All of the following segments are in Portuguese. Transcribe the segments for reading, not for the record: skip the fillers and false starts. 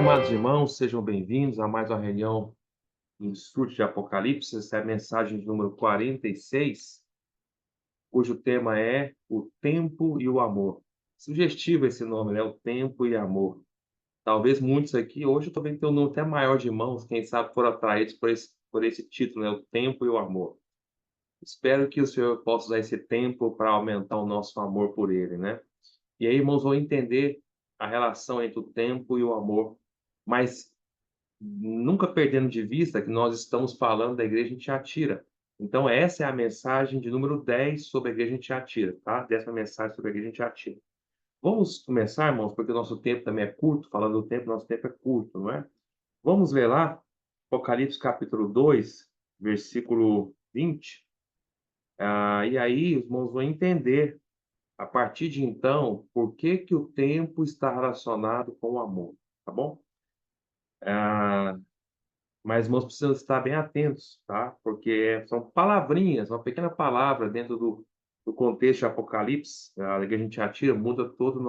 amados irmãos, sejam bem-vindos a mais uma reunião do Estudo de Apocalipse. Essa é a mensagem de número 46, cujo tema é o tempo e o amor. Sugestivo esse nome, né? O tempo e amor. Talvez muitos aqui, hoje eu também tenho um número até maior de irmãos, quem sabe foram atraídos por esse título, né? O tempo e o amor. Espero que o Senhor possa usar esse tempo para aumentar o nosso amor por Ele, né? E aí, irmãos, vão entender a relação entre o tempo e o amor, mas nunca perdendo de vista que nós estamos falando da igreja em Tiatira. Então, essa é a mensagem de número 10 sobre a igreja em Tiatira, tá? Décima mensagem sobre a igreja em Tiatira. Vamos começar, irmãos, porque o nosso tempo também é curto. Falando do tempo, nosso tempo é curto, não é? Vamos ler lá, Apocalipse capítulo 2, versículo 20. E aí, os irmãos vão entender, a partir de então, por que que o tempo está relacionado com o amor, tá bom? Ah, Mas nós precisamos estar bem atentos, tá? Porque são palavrinhas, uma pequena palavra dentro do contexto de Apocalipse, que a gente atira, muda todo o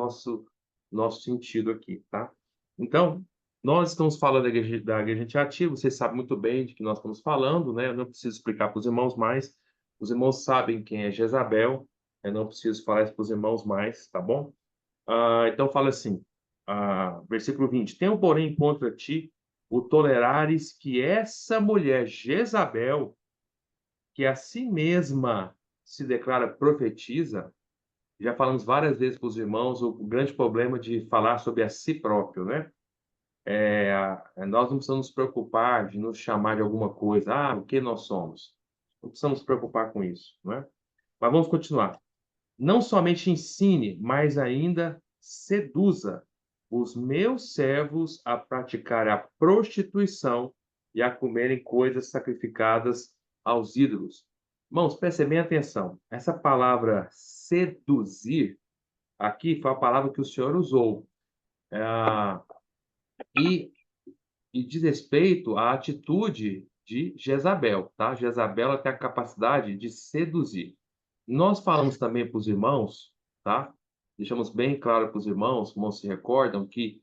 nosso sentido aqui, tá? Então, nós estamos falando da igreja de Tiatira, vocês sabem muito bem de que nós estamos falando, né? Eu não preciso explicar para os irmãos mais, os irmãos sabem quem é Jezabel, eu não preciso falar isso para os irmãos mais, tá bom? Então fala assim, versículo 20: Tenho, porém, contra ti o tolerares que essa mulher Jezabel, que a si mesma se declara profetisa. Já falamos várias vezes para os irmãos o grande problema de falar sobre a si próprio, né? Nós não precisamos nos preocupar de nos chamar de alguma coisa. O que nós somos? Não precisamos nos preocupar com isso, não é? Mas vamos continuar. Não somente ensine, mas ainda seduza os meus servos a praticar a prostituição e a comerem coisas sacrificadas aos ídolos. Irmãos, prestem bem atenção. Essa palavra seduzir, aqui foi a palavra que o Senhor usou. Ah, e, e diz respeito à atitude de Jezabel, tá? Jezabel ela tem a capacidade de seduzir. Nós falamos também para os irmãos, tá? Deixamos bem claro para os irmãos se recordam, que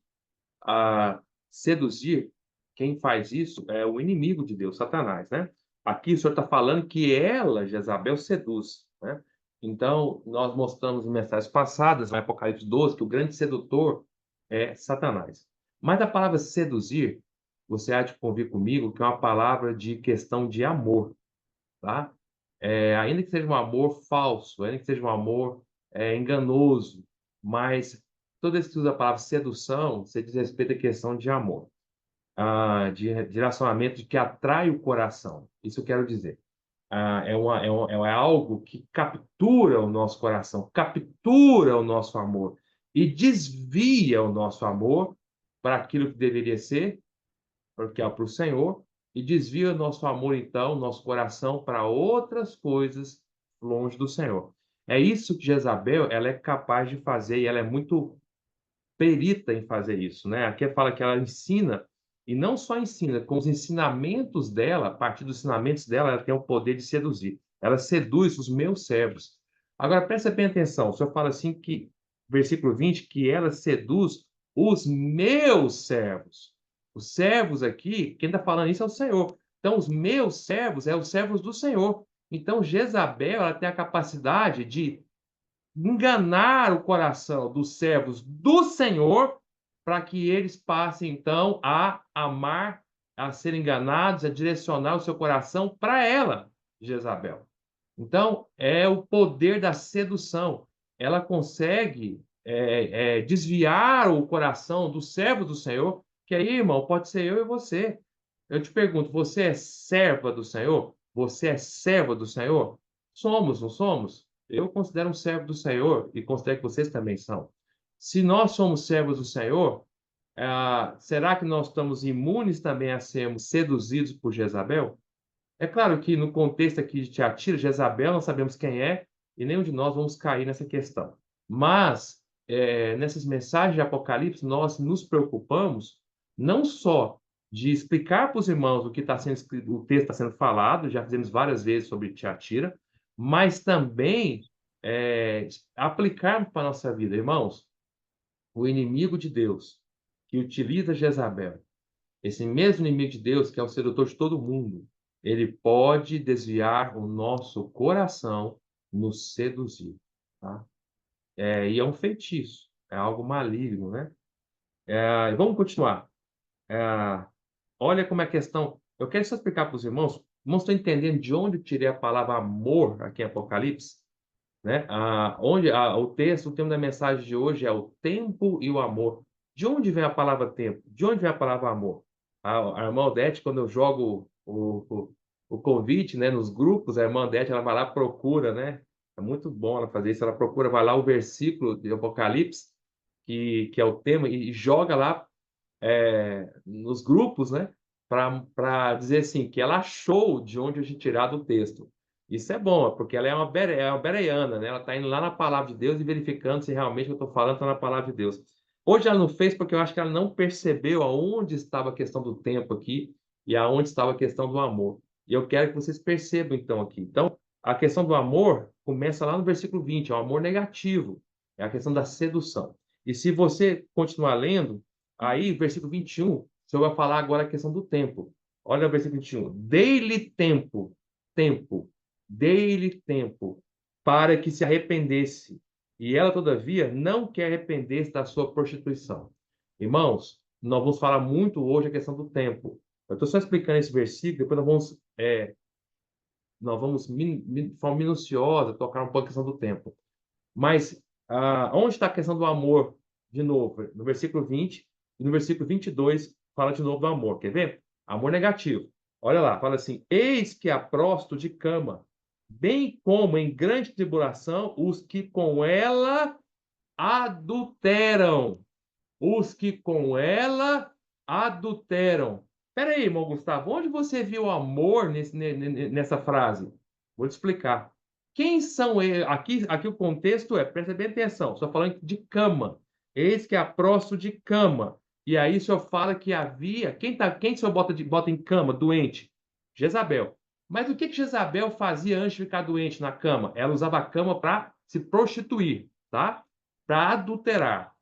seduzir, quem faz isso é o inimigo de Deus, Satanás, né? Aqui o Senhor está falando que ela, Jezabel, seduz, né? Então, nós mostramos em mensagens passadas, no Apocalipse 12, que o grande sedutor é Satanás. Mas a palavra seduzir, você há de convir comigo, que é uma palavra de questão de amor, tá? Ainda que seja um amor falso, ainda que seja um amor enganoso, mas toda vez que usa a palavra sedução, você diz respeito à questão de amor, de relacionamento que atrai o coração. Isso eu quero dizer. É algo que captura o nosso coração, captura o nosso amor e desvia o nosso amor para aquilo que deveria ser, porque é para o Senhor, e desvia nosso amor, então, nosso coração para outras coisas longe do Senhor. É isso que Jezabel ela é capaz de fazer, e ela é muito perita em fazer isso, né? Aqui fala que ela ensina, e não só ensina, com os ensinamentos dela, a partir dos ensinamentos dela, ela tem o poder de seduzir. Ela seduz os meus servos. Agora, presta bem atenção, o Senhor fala assim que, versículo 20, que ela seduz os meus servos. Os servos aqui, quem está falando isso é o Senhor. Então, os meus servos é os servos do Senhor. Então, Jezabel, ela tem a capacidade de enganar o coração dos servos do Senhor, para que eles passem, então, a amar, a ser enganados, a direcionar o seu coração para ela, Jezabel. Então, é o poder da sedução. Ela consegue desviar o coração do servo do Senhor, que aí, irmão, pode ser eu e você. Eu te pergunto, você é serva do Senhor? Você é serva do Senhor? Somos, não somos? Eu considero um servo do Senhor e considero que vocês também são. Se nós somos servos do Senhor, será que nós estamos imunes também a sermos seduzidos por Jezabel? É claro que no contexto aqui de Tiatira, Jezabel, nós sabemos quem é, e nenhum de nós vamos cair nessa questão. Mas, nessas mensagens de Apocalipse, nós nos preocupamos não só de explicar para os irmãos o que está sendo escrito, o texto está sendo falado, já fizemos várias vezes sobre Tiatira, mas também aplicarmos para a nossa vida. Irmãos, o inimigo de Deus que utiliza Jezabel, esse mesmo inimigo de Deus, que é o sedutor de todo mundo, ele pode desviar o nosso coração, nos seduzir, tá? E é um feitiço, é algo maligno, né? Vamos continuar. É, olha como é a questão. Eu quero só explicar para os irmãos. Os irmãos estão entendendo de onde eu tirei a palavra amor aqui em Apocalipse? Né? O tema da mensagem de hoje é o tempo e o amor. De onde vem a palavra tempo? De onde vem a palavra amor? A irmã Odete, quando eu jogo o convite, né, nos grupos, a irmã Odete, ela vai lá, procura, né? É muito bom ela fazer isso. Ela procura, vai lá o versículo de Apocalipse, que é o tema, e joga lá nos grupos, né? Para dizer assim, que ela achou de onde eu tinha tirado o texto. Isso é bom, porque ela é uma bereana, né? Ela está indo lá na palavra de Deus e verificando se realmente o que eu estou falando está na palavra de Deus. Hoje ela não fez porque eu acho que ela não percebeu aonde estava a questão do tempo aqui e aonde estava a questão do amor. E eu quero que vocês percebam então aqui. Então, a questão do amor começa lá no versículo 20, é o amor negativo, é a questão da sedução. E se você continuar lendo, aí, versículo 21, o Senhor vai falar agora a questão do tempo. Olha o versículo 21. Dei-lhe dei-lhe tempo, para que se arrependesse. E ela, todavia, não quer arrepender-se da sua prostituição. Irmãos, nós vamos falar muito hoje a questão do tempo. Eu estou só explicando esse versículo, depois nós vamos de forma minuciosa, tocar um pouco a questão do tempo. Mas onde está a questão do amor? De novo, no versículo 20 e no versículo 22, fala de novo do amor. Quer ver? Amor negativo. Olha lá, fala assim: eis que a prosto de cama, bem como em grande tribulação, os que com ela adulteram. Os que com ela adulteram. Espera aí, irmão Gustavo, onde você viu amor nessa frase? Vou te explicar. Quem são eles? Aqui o contexto presta bem atenção, só falando de cama. Eis que é próximo de cama. E aí o senhor fala que havia. Quem o senhor bota em cama, doente? Jezabel. Mas o que Jezabel fazia antes de ficar doente na cama? Ela usava a cama para se prostituir, tá? Para adulterar.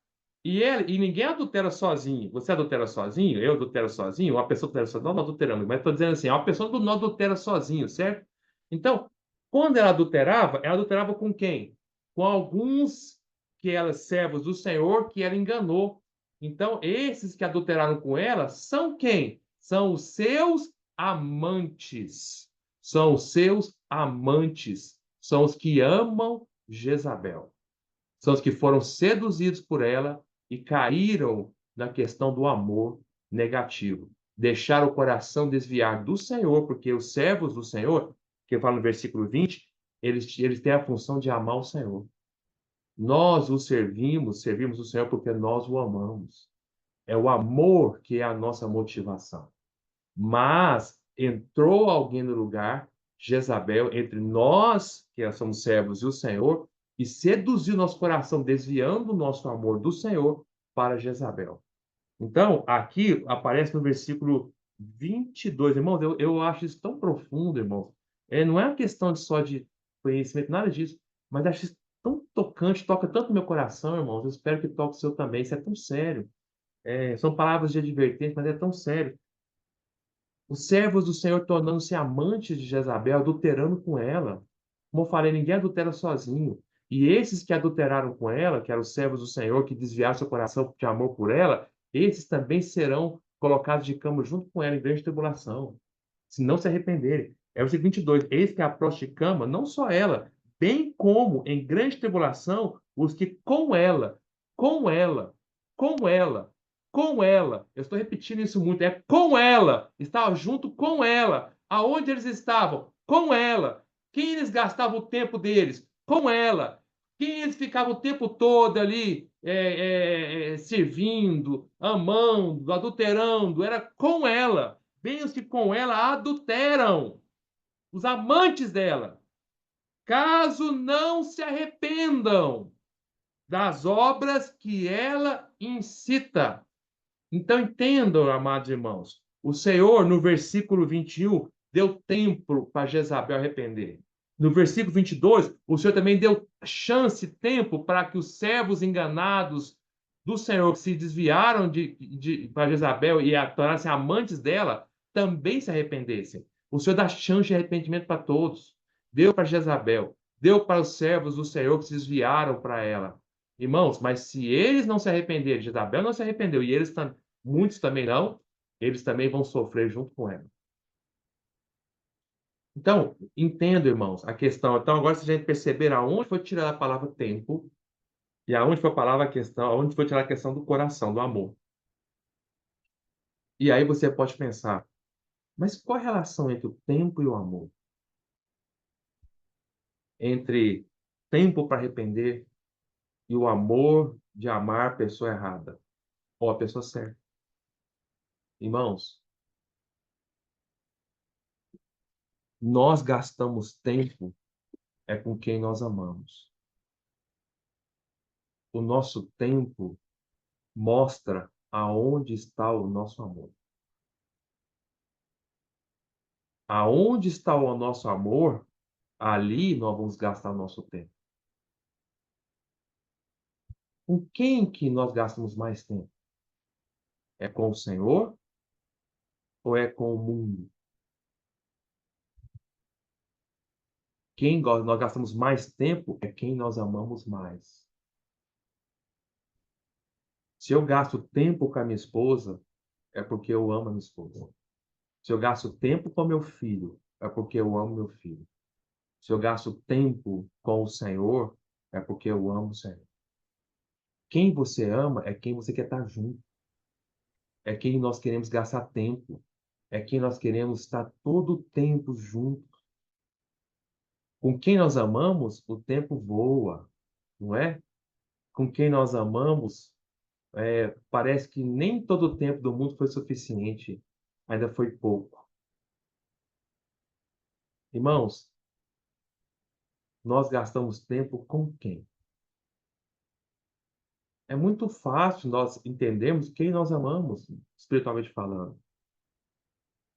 E ninguém adultera sozinho. Você adultera sozinho? Eu adultero sozinho? Uma pessoa adultera sozinho? Não adulteramos, mas estou dizendo assim, uma pessoa não adultera sozinho, certo? Então, quando ela adulterava com quem? Com alguns que eram servos do Senhor que ela enganou. Então, esses que adulteraram com ela são quem? São os seus amantes. São os seus amantes. São os que amam Jezabel. São os que foram seduzidos por ela e caíram na questão do amor negativo. Deixaram o coração desviar do Senhor, porque os servos do Senhor, que fala no versículo 20, eles têm a função de amar o Senhor. Nós o servimos o Senhor porque nós o amamos. É o amor que é a nossa motivação. Mas entrou alguém no lugar, Jezabel, entre nós, que somos servos, e o Senhor, e seduziu nosso coração, desviando o nosso amor do Senhor para Jezabel. Então, aqui aparece no versículo 22, irmãos, eu acho isso tão profundo, irmãos. Não é uma questão só de conhecimento, nada disso, mas acho isso tão tocante, toca tanto meu coração, irmãos. Eu espero que toque o seu também. Isso é tão sério. São palavras de advertência, mas é tão sério. Os servos do Senhor tornando-se amantes de Jezabel, adulterando com ela. Como eu falei, ninguém adultera sozinho. E esses que adulteraram com ela, que eram os servos do Senhor, que desviaram seu coração de amor por ela, esses também serão colocados de cama junto com ela em grande tribulação, se não se arrependerem. É o versículo 22. Eis que a próstata de cama, não só ela, bem como em grande tribulação, os que com ela, com ela, com ela, eu estou repetindo isso muito, é com ela, estava junto com ela. Aonde eles estavam? Com ela. Quem eles gastavam o tempo deles? Com ela. Quem eles ficavam o tempo todo ali servindo, amando, adulterando? Era com ela. Bem os que com ela adulteram. Os amantes dela. Caso não se arrependam das obras que ela incita. Então entendam, amados irmãos, o Senhor, no versículo 21, deu tempo para Jezabel arrepender. No versículo 22, o Senhor também deu chance, tempo para que os servos enganados do Senhor que se desviaram para Jezabel e tornaram-se amantes dela, também se arrependessem. O Senhor dá chance de arrependimento para todos. Deu para Jezabel, deu para os servos do Senhor que se desviaram para ela. Irmãos, mas se eles não se arrependerem, Jezabel não se arrependeu, e eles muitos também não, eles também vão sofrer junto com ela. Então, entendo, irmãos, a questão. Então, agora, se a gente perceber aonde foi tirada a palavra tempo, e aonde foi a palavra a questão, aonde foi tirada a questão do coração, do amor. E aí você pode pensar, mas qual a relação entre o tempo e o amor? Entre tempo para arrepender e o amor de amar a pessoa errada ou a pessoa certa? Irmãos, nós gastamos tempo com quem nós amamos. O nosso tempo mostra aonde está o nosso amor. Aonde está o nosso amor, ali nós vamos gastar o nosso tempo. Com quem que nós gastamos mais tempo? É com o Senhor ou é com o mundo? Quem nós gastamos mais tempo é quem nós amamos mais. Se eu gasto tempo com a minha esposa, é porque eu amo a minha esposa. Se eu gasto tempo com meu filho, é porque eu amo meu filho. Se eu gasto tempo com o Senhor, é porque eu amo o Senhor. Quem você ama é quem você quer estar junto. É quem nós queremos gastar tempo. É quem nós queremos estar todo o tempo junto. Com quem nós amamos, o tempo voa, não é? Com quem nós amamos, parece que nem todo o tempo do mundo foi suficiente. Ainda foi pouco. Irmãos, nós gastamos tempo com quem? É muito fácil nós entendermos quem nós amamos, espiritualmente falando.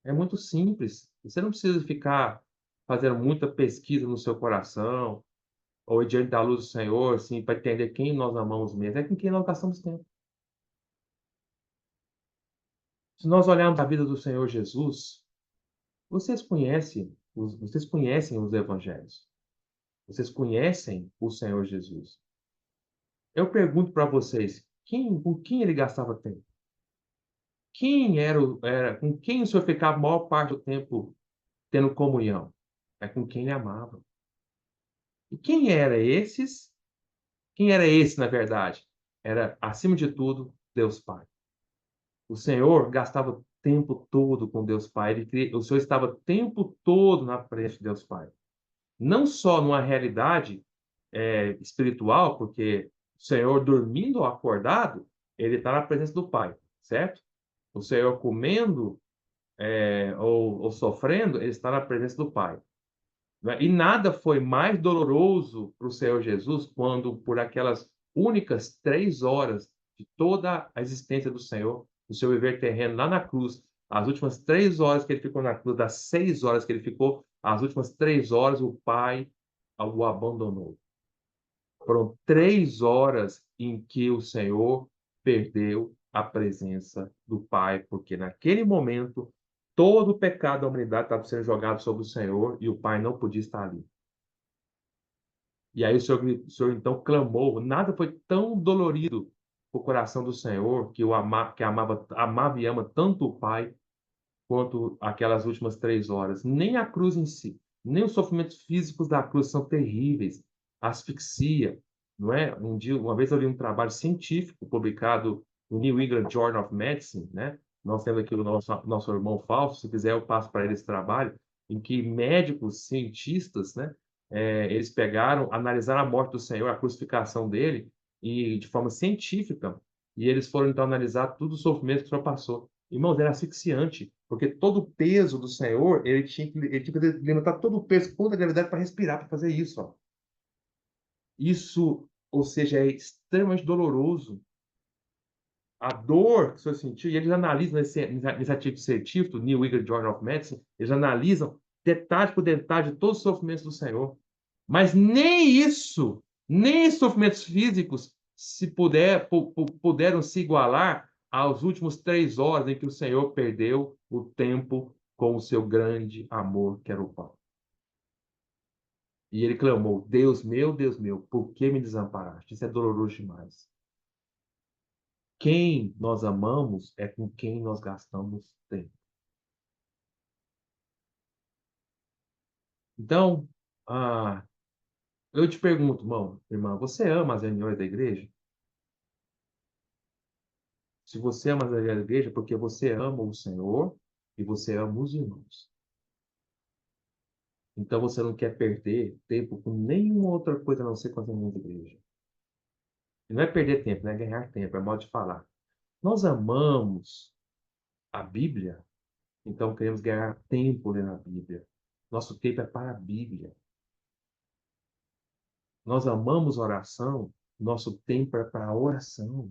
É muito simples. Você não precisa ficar fazendo muita pesquisa no seu coração, ou diante da luz do Senhor, assim, para entender quem nós amamos mesmo. É com quem nós gastamos tempo. Se nós olharmos a vida do Senhor Jesus, vocês conhecem os evangelhos. Vocês conhecem o Senhor Jesus. Eu pergunto para vocês, com quem ele gastava tempo? Quem com quem o Senhor ficava a maior parte do tempo tendo comunhão? É com quem ele amava. E quem era esses? Quem era esse, na verdade? Era, acima de tudo, Deus Pai. O Senhor gastava o tempo todo com Deus Pai. O Senhor estava o tempo todo na frente de Deus Pai. Não só numa realidade espiritual, porque o Senhor dormindo ou acordado, ele está na presença do Pai, certo? O Senhor comendo ou sofrendo, ele está na presença do Pai. Né? E nada foi mais doloroso para o Senhor Jesus quando, por aquelas únicas 3 horas de toda a existência do Senhor, do seu viver terreno lá na cruz, as últimas 3 horas que ele ficou na cruz, das 6 horas que ele ficou, as últimas 3 horas o Pai o abandonou. Foram 3 horas em que o Senhor perdeu a presença do Pai, porque naquele momento todo o pecado da humanidade estava sendo jogado sobre o Senhor e o Pai não podia estar ali. E aí o Senhor então clamou. Nada foi tão dolorido para o coração do Senhor, que amava e ama tanto o Pai, quanto aquelas últimas 3 horas. Nem a cruz em si, nem os sofrimentos físicos da cruz são terríveis. A asfixia, não é? Uma vez eu li um trabalho científico publicado no New England Journal of Medicine, né? Nós temos aqui o nosso irmão Fausto, se quiser eu passo para ele esse trabalho, em que médicos, cientistas, né? Eles analisaram a morte do Senhor, a crucificação dele, e de forma científica, e eles foram então analisar tudo o sofrimento que o Senhor passou. Irmãos, era asfixiante, porque todo o peso do Senhor, ele tinha que levantar todo o peso, toda a gravidade para respirar, para fazer isso. Ó. Isso, ou seja, é extremamente doloroso. A dor que o Senhor sentiu, e eles analisam nesse artigo científico, do New England Journal of Medicine, eles analisam detalhe por detalhe de todos os sofrimentos do Senhor. Mas nem isso, nem os sofrimentos físicos puderam se igualar aos últimos 3 horas em que o Senhor perdeu o tempo com o seu grande amor, que era o Pai. E ele clamou: Deus meu, por que me desamparaste? Isso é doloroso demais. Quem nós amamos é com quem nós gastamos tempo. Então, ah, eu te pergunto, irmã, você ama as reuniões da igreja? Se você ama as reuniões da igreja, é porque você ama o Senhor e você ama os irmãos. Então você não quer perder tempo com nenhuma outra coisa a não ser com as reuniões da igreja. E não é perder tempo, não é ganhar tempo, é modo de falar. Nós amamos a Bíblia, então queremos ganhar tempo lendo a Bíblia. Nosso tempo é para a Bíblia. Nós amamos oração, nosso tempo é para a oração.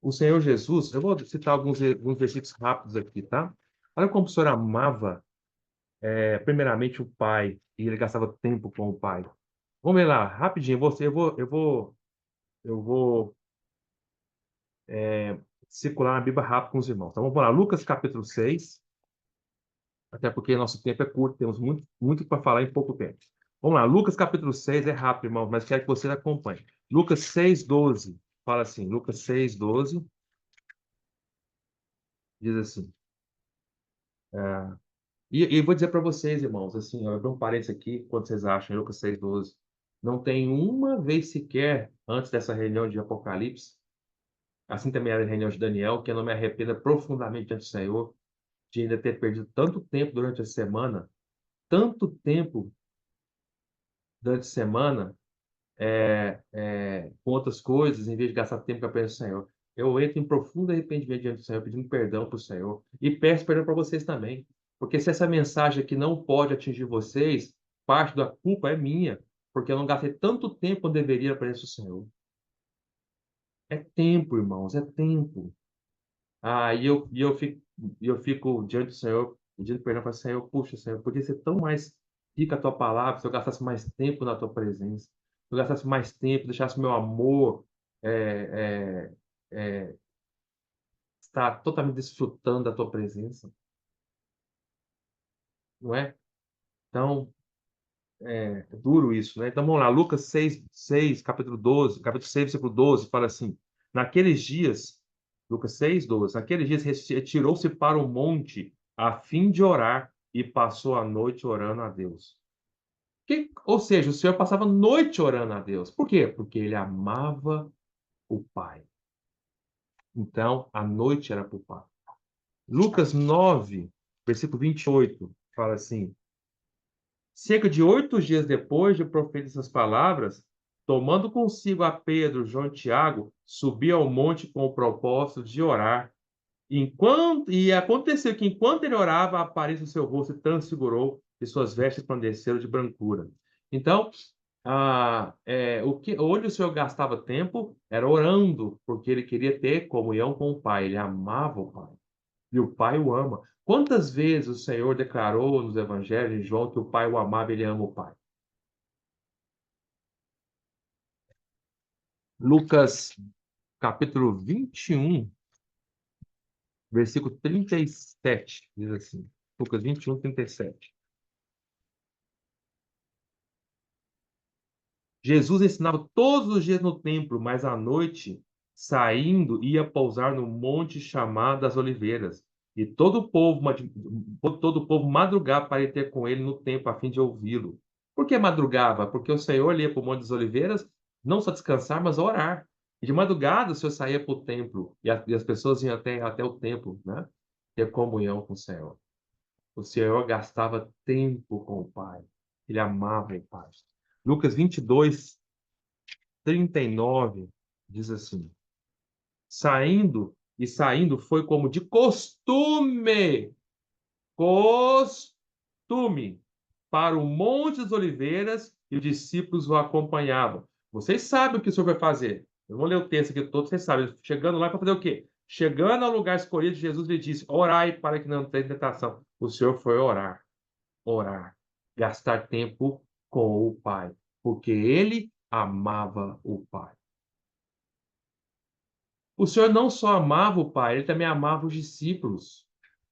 O Senhor Jesus, eu vou citar alguns versículos rápidos aqui, tá? Olha como o Senhor amava, primeiramente, o Pai, e ele gastava tempo com o Pai. Vamos ver lá, rapidinho, eu vou circular na Bíblia rápido com os irmãos. Então vamos lá, Lucas capítulo 6, até porque nosso tempo é curto, temos muito, muito para falar em pouco tempo. Vamos lá, Lucas capítulo 6 é rápido, irmãos, mas quero que vocês acompanhem. Lucas 6:12, fala assim, Lucas 6:12, diz assim, e vou dizer para vocês, irmãos, assim, eu abro um parênteses aqui, quando vocês acham, Lucas 6:12, não tem uma vez sequer, antes dessa reunião de Apocalipse, assim também era a reunião de Daniel, que eu não me arrependa profundamente diante do Senhor, de ainda ter perdido tanto tempo durante a semana, com outras coisas, em vez de gastar tempo com a presença do Senhor. Eu entro em profundo arrependimento diante do Senhor, pedindo perdão para o Senhor. E peço perdão para vocês também. Porque se essa mensagem aqui não pode atingir vocês, parte da culpa é minha. Porque eu não gastei tanto tempo quanto deveria na presença do Senhor. É tempo, irmãos, é tempo. E eu fico diante do Senhor, pedindo perdão para o Senhor. Puxa, Senhor, podia ser tão mais rica a tua palavra se eu gastasse mais tempo na tua presença. Se eu gastasse mais tempo, deixasse meu amor é, é, é, estar totalmente desfrutando da tua presença, não é? Então, é duro isso, né? Então vamos lá, Lucas 6, capítulo 6, versículo 12, fala assim: Naqueles dias, Lucas 6:12, naqueles dias retirou-se para o monte a fim de orar e passou a noite orando a Deus. Ou seja, o Senhor passava a noite orando a Deus. Por quê? Porque ele amava o Pai. Então, a noite era para o Pai. Lucas 9, versículo 28, fala assim: Cerca de 8 dias depois de proferir essas palavras, tomando consigo a Pedro, João e Tiago, subiu ao monte com o propósito de orar. E aconteceu que, enquanto ele orava, a aparência do seu rosto se transfigurou e suas vestes resplandeceram de brancura. Então, onde o Senhor gastava tempo era orando, porque ele queria ter comunhão com o Pai, ele amava o Pai. E o Pai o ama. Quantas vezes o Senhor declarou nos evangelhos de João que o Pai o amava e ele ama o Pai? Lucas, capítulo 21, versículo 37, diz assim. Lucas 21, 37. Jesus ensinava todos os dias no templo, mas à noite, saindo, ia pousar no monte chamado das Oliveiras. E todo o povo madrugava para ir ter com ele no templo, a fim de ouvi-lo. Por que madrugava? Porque o Senhor ia para o Monte das Oliveiras, não só descansar, mas orar. E de madrugada o Senhor saía para o templo, e as pessoas iam até o templo, né? Ter comunhão com o Senhor. O Senhor gastava tempo com o Pai. Ele amava o Pai. Lucas 22:39 diz assim: saindo foi como de costume, para o Monte das Oliveiras, e os discípulos o acompanhavam. Vocês sabem o que o Senhor vai fazer. Eu vou ler o texto aqui todo, vocês sabem. Chegando lá para fazer o quê? Chegando ao lugar escolhido, Jesus lhe disse: Orai para que não tenha tentação. O Senhor foi orar, gastar tempo com o Pai, porque Ele amava o Pai. O Senhor não só amava o Pai, ele também amava os discípulos.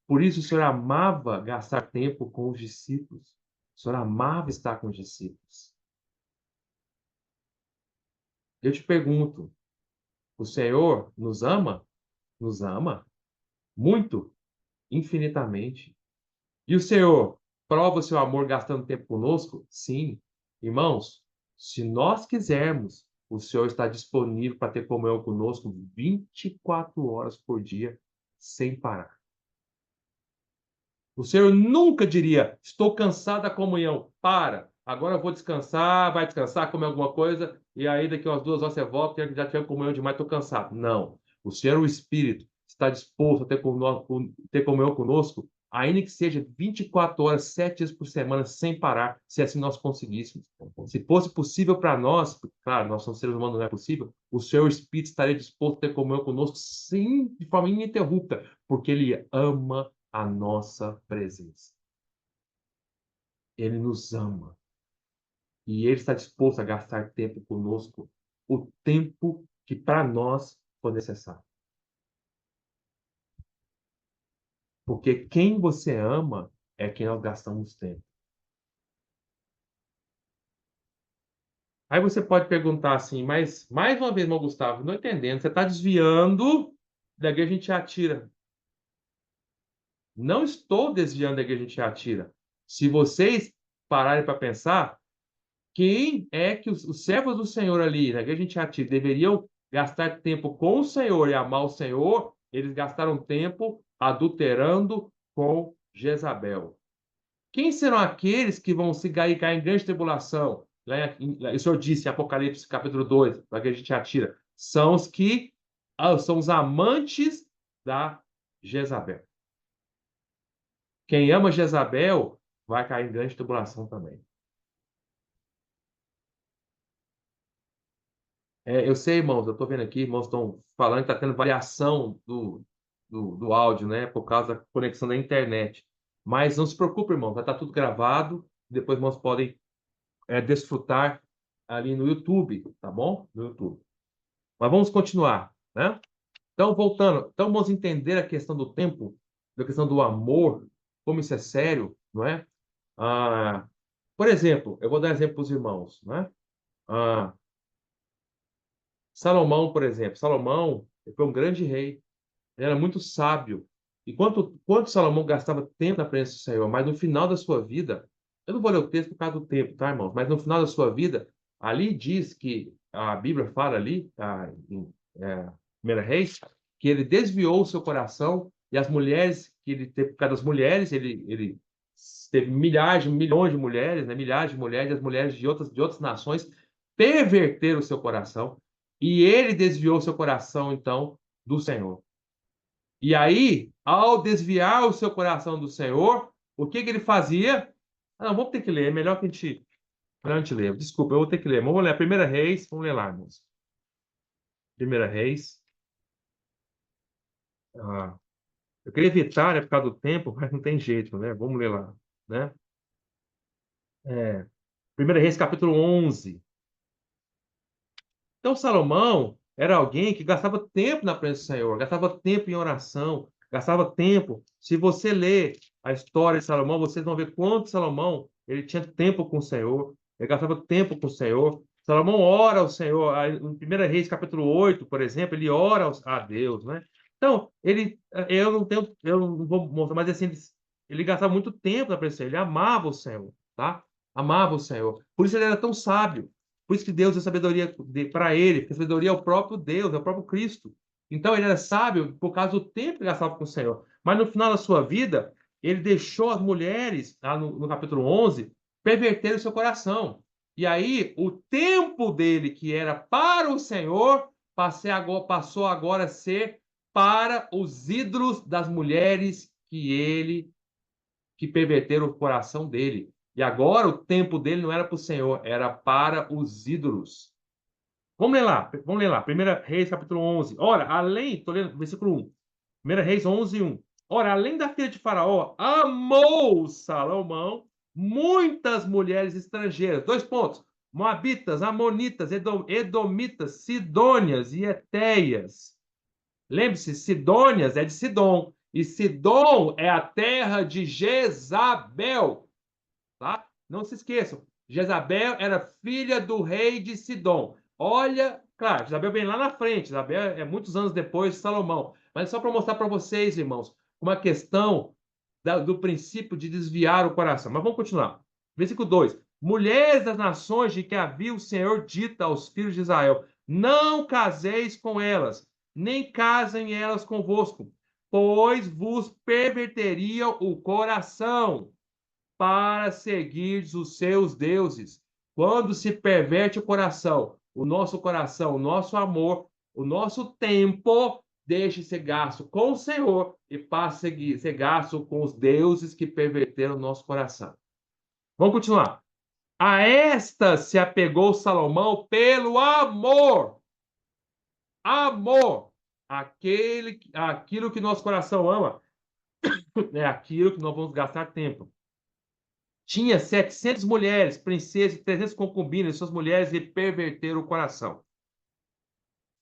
Por isso, o Senhor amava gastar tempo com os discípulos. O Senhor amava estar com os discípulos. Eu te pergunto, o Senhor nos ama? Nos ama muito, infinitamente. E o Senhor prova o seu amor gastando tempo conosco? Sim. Irmãos, se nós quisermos, o Senhor está disponível para ter comunhão conosco 24 horas por dia, sem parar. O Senhor nunca diria: estou cansado da comunhão, para, agora eu vou descansar, vai descansar, comer alguma coisa, e aí daqui umas 2 horas você volta, porque já tive comunhão demais, estou cansado. Não. O Senhor, o Espírito, está disposto a ter comunhão conosco, ainda que seja 24 horas, 7 dias por semana, sem parar, se assim nós conseguíssemos. Se fosse possível para nós, claro, nós somos seres humanos, não é possível, o Senhor, o Espírito, estaria disposto a ter comunhão conosco, sim, de forma ininterrupta, porque Ele ama a nossa presença. Ele nos ama. E Ele está disposto a gastar tempo conosco, o tempo que para nós for necessário. Porque quem você ama é quem nós gastamos tempo. Aí você pode perguntar assim, mas mais uma vez, irmão Gustavo, não entendendo, você está desviando da igreja, a gente atira. Não estou desviando da igreja, a gente atira. Se vocês pararem para pensar, quem é que os servos do Senhor ali, na igreja de Tiatira, deveriam gastar tempo com o Senhor e amar o Senhor? Eles gastaram tempo adulterando com Jezabel. Quem serão aqueles que vão se cair em grande tribulação? O Senhor disse em Apocalipse capítulo 2, na igreja de Tiatira, são os que são os amantes da Jezabel. Quem ama Jezabel vai cair em grande tribulação também. Eu sei, irmãos, eu estou vendo aqui, irmãos estão falando que está tendo variação do áudio, né? Por causa da conexão da internet. Mas não se preocupe, irmão, vai estar tudo gravado. Depois, irmãos podem desfrutar ali no YouTube, tá bom? No YouTube. Mas vamos continuar, né? Então, voltando. Então, vamos entender a questão do tempo, a questão do amor, como isso é sério, não é? Por exemplo, eu vou dar exemplo para os irmãos, né? Ah, Salomão, por exemplo. Salomão foi um grande rei. Ele era muito sábio. E quanto Salomão gastava tempo na presença do Senhor, mas no final da sua vida, eu não vou ler o texto por causa do tempo, tá, irmãos? Mas no final da sua vida, ali diz que a Bíblia fala ali, em 1 Reis, que ele desviou o seu coração e as mulheres que ele teve, por causa das mulheres, ele teve milhões de mulheres, né? Milhares de mulheres, as mulheres de outras nações perverteram o seu coração e ele desviou o seu coração, então, do Senhor. E aí, ao desviar o seu coração do Senhor, o que ele fazia? Não, vamos ter que ler, é melhor que a gente ler. Desculpa, eu vou ter que ler. Vamos ler a Primeira Reis, vamos ler lá, irmãos. Primeira Reis. Eu queria evitar, né, por causa do tempo, mas não tem jeito, né? Vamos ler lá, né? Primeira Reis, capítulo 11. Então, Salomão era alguém que gastava tempo na presença do Senhor, gastava tempo em oração, gastava tempo. Se você ler a história de Salomão, vocês vão ver quanto Salomão ele tinha tempo com o Senhor, ele gastava tempo com o Senhor. Salomão ora ao Senhor, em 1 Reis capítulo 8, por exemplo, ele ora a Deus, né? Então, eu não vou mostrar, mas assim, ele gastava muito tempo na presença do Senhor, ele amava o Senhor, tá? Amava o Senhor. Por isso ele era tão sábio. Por isso que Deus deu sabedoria para ele, porque a sabedoria é o próprio Deus, é o próprio Cristo. Então ele era sábio por causa do tempo que gastava com o Senhor. Mas no final da sua vida, ele deixou as mulheres, lá no capítulo 11, perverter o seu coração. E aí, o tempo dele, que era para o Senhor, passou agora a ser para os ídolos das mulheres que perverteram o coração dele. E agora o tempo dele não era para o Senhor, era para os ídolos. Vamos ler lá. 1 Reis, capítulo 11. Ora, estou lendo versículo 1. 1 Reis 11, 1. Ora, além da filha de Faraó, amou Salomão muitas mulheres estrangeiras. 2 pontos. Moabitas, Amonitas, Edomitas, Sidônias e Etéias. Lembre-se, Sidônias é de Sidom, e Sidom é a terra de Jezabel, tá? Não se esqueçam, Jezabel era filha do rei de Sidom. Olha, claro, Jezabel vem lá na frente, Jezabel é muitos anos depois de Salomão, mas só para mostrar para vocês, irmãos, uma questão do princípio de desviar o coração. Mas vamos continuar. Versículo 2: Mulheres das nações de que havia o Senhor dito aos filhos de Israel: não caseis com elas, nem casem elas convosco, pois vos perverteriam o coração para seguir os seus deuses. Quando se perverte o coração, o nosso amor, o nosso tempo deixa de ser gasto com o Senhor e passa a ser gasto com os deuses que perverteram o nosso coração. Vamos continuar. A esta se apegou Salomão pelo amor. Amor. Aquilo que nosso coração ama é aquilo que nós vamos gastar tempo. Tinha 700 mulheres, princesas e 300 concubinas, suas mulheres lhe perverteram o coração.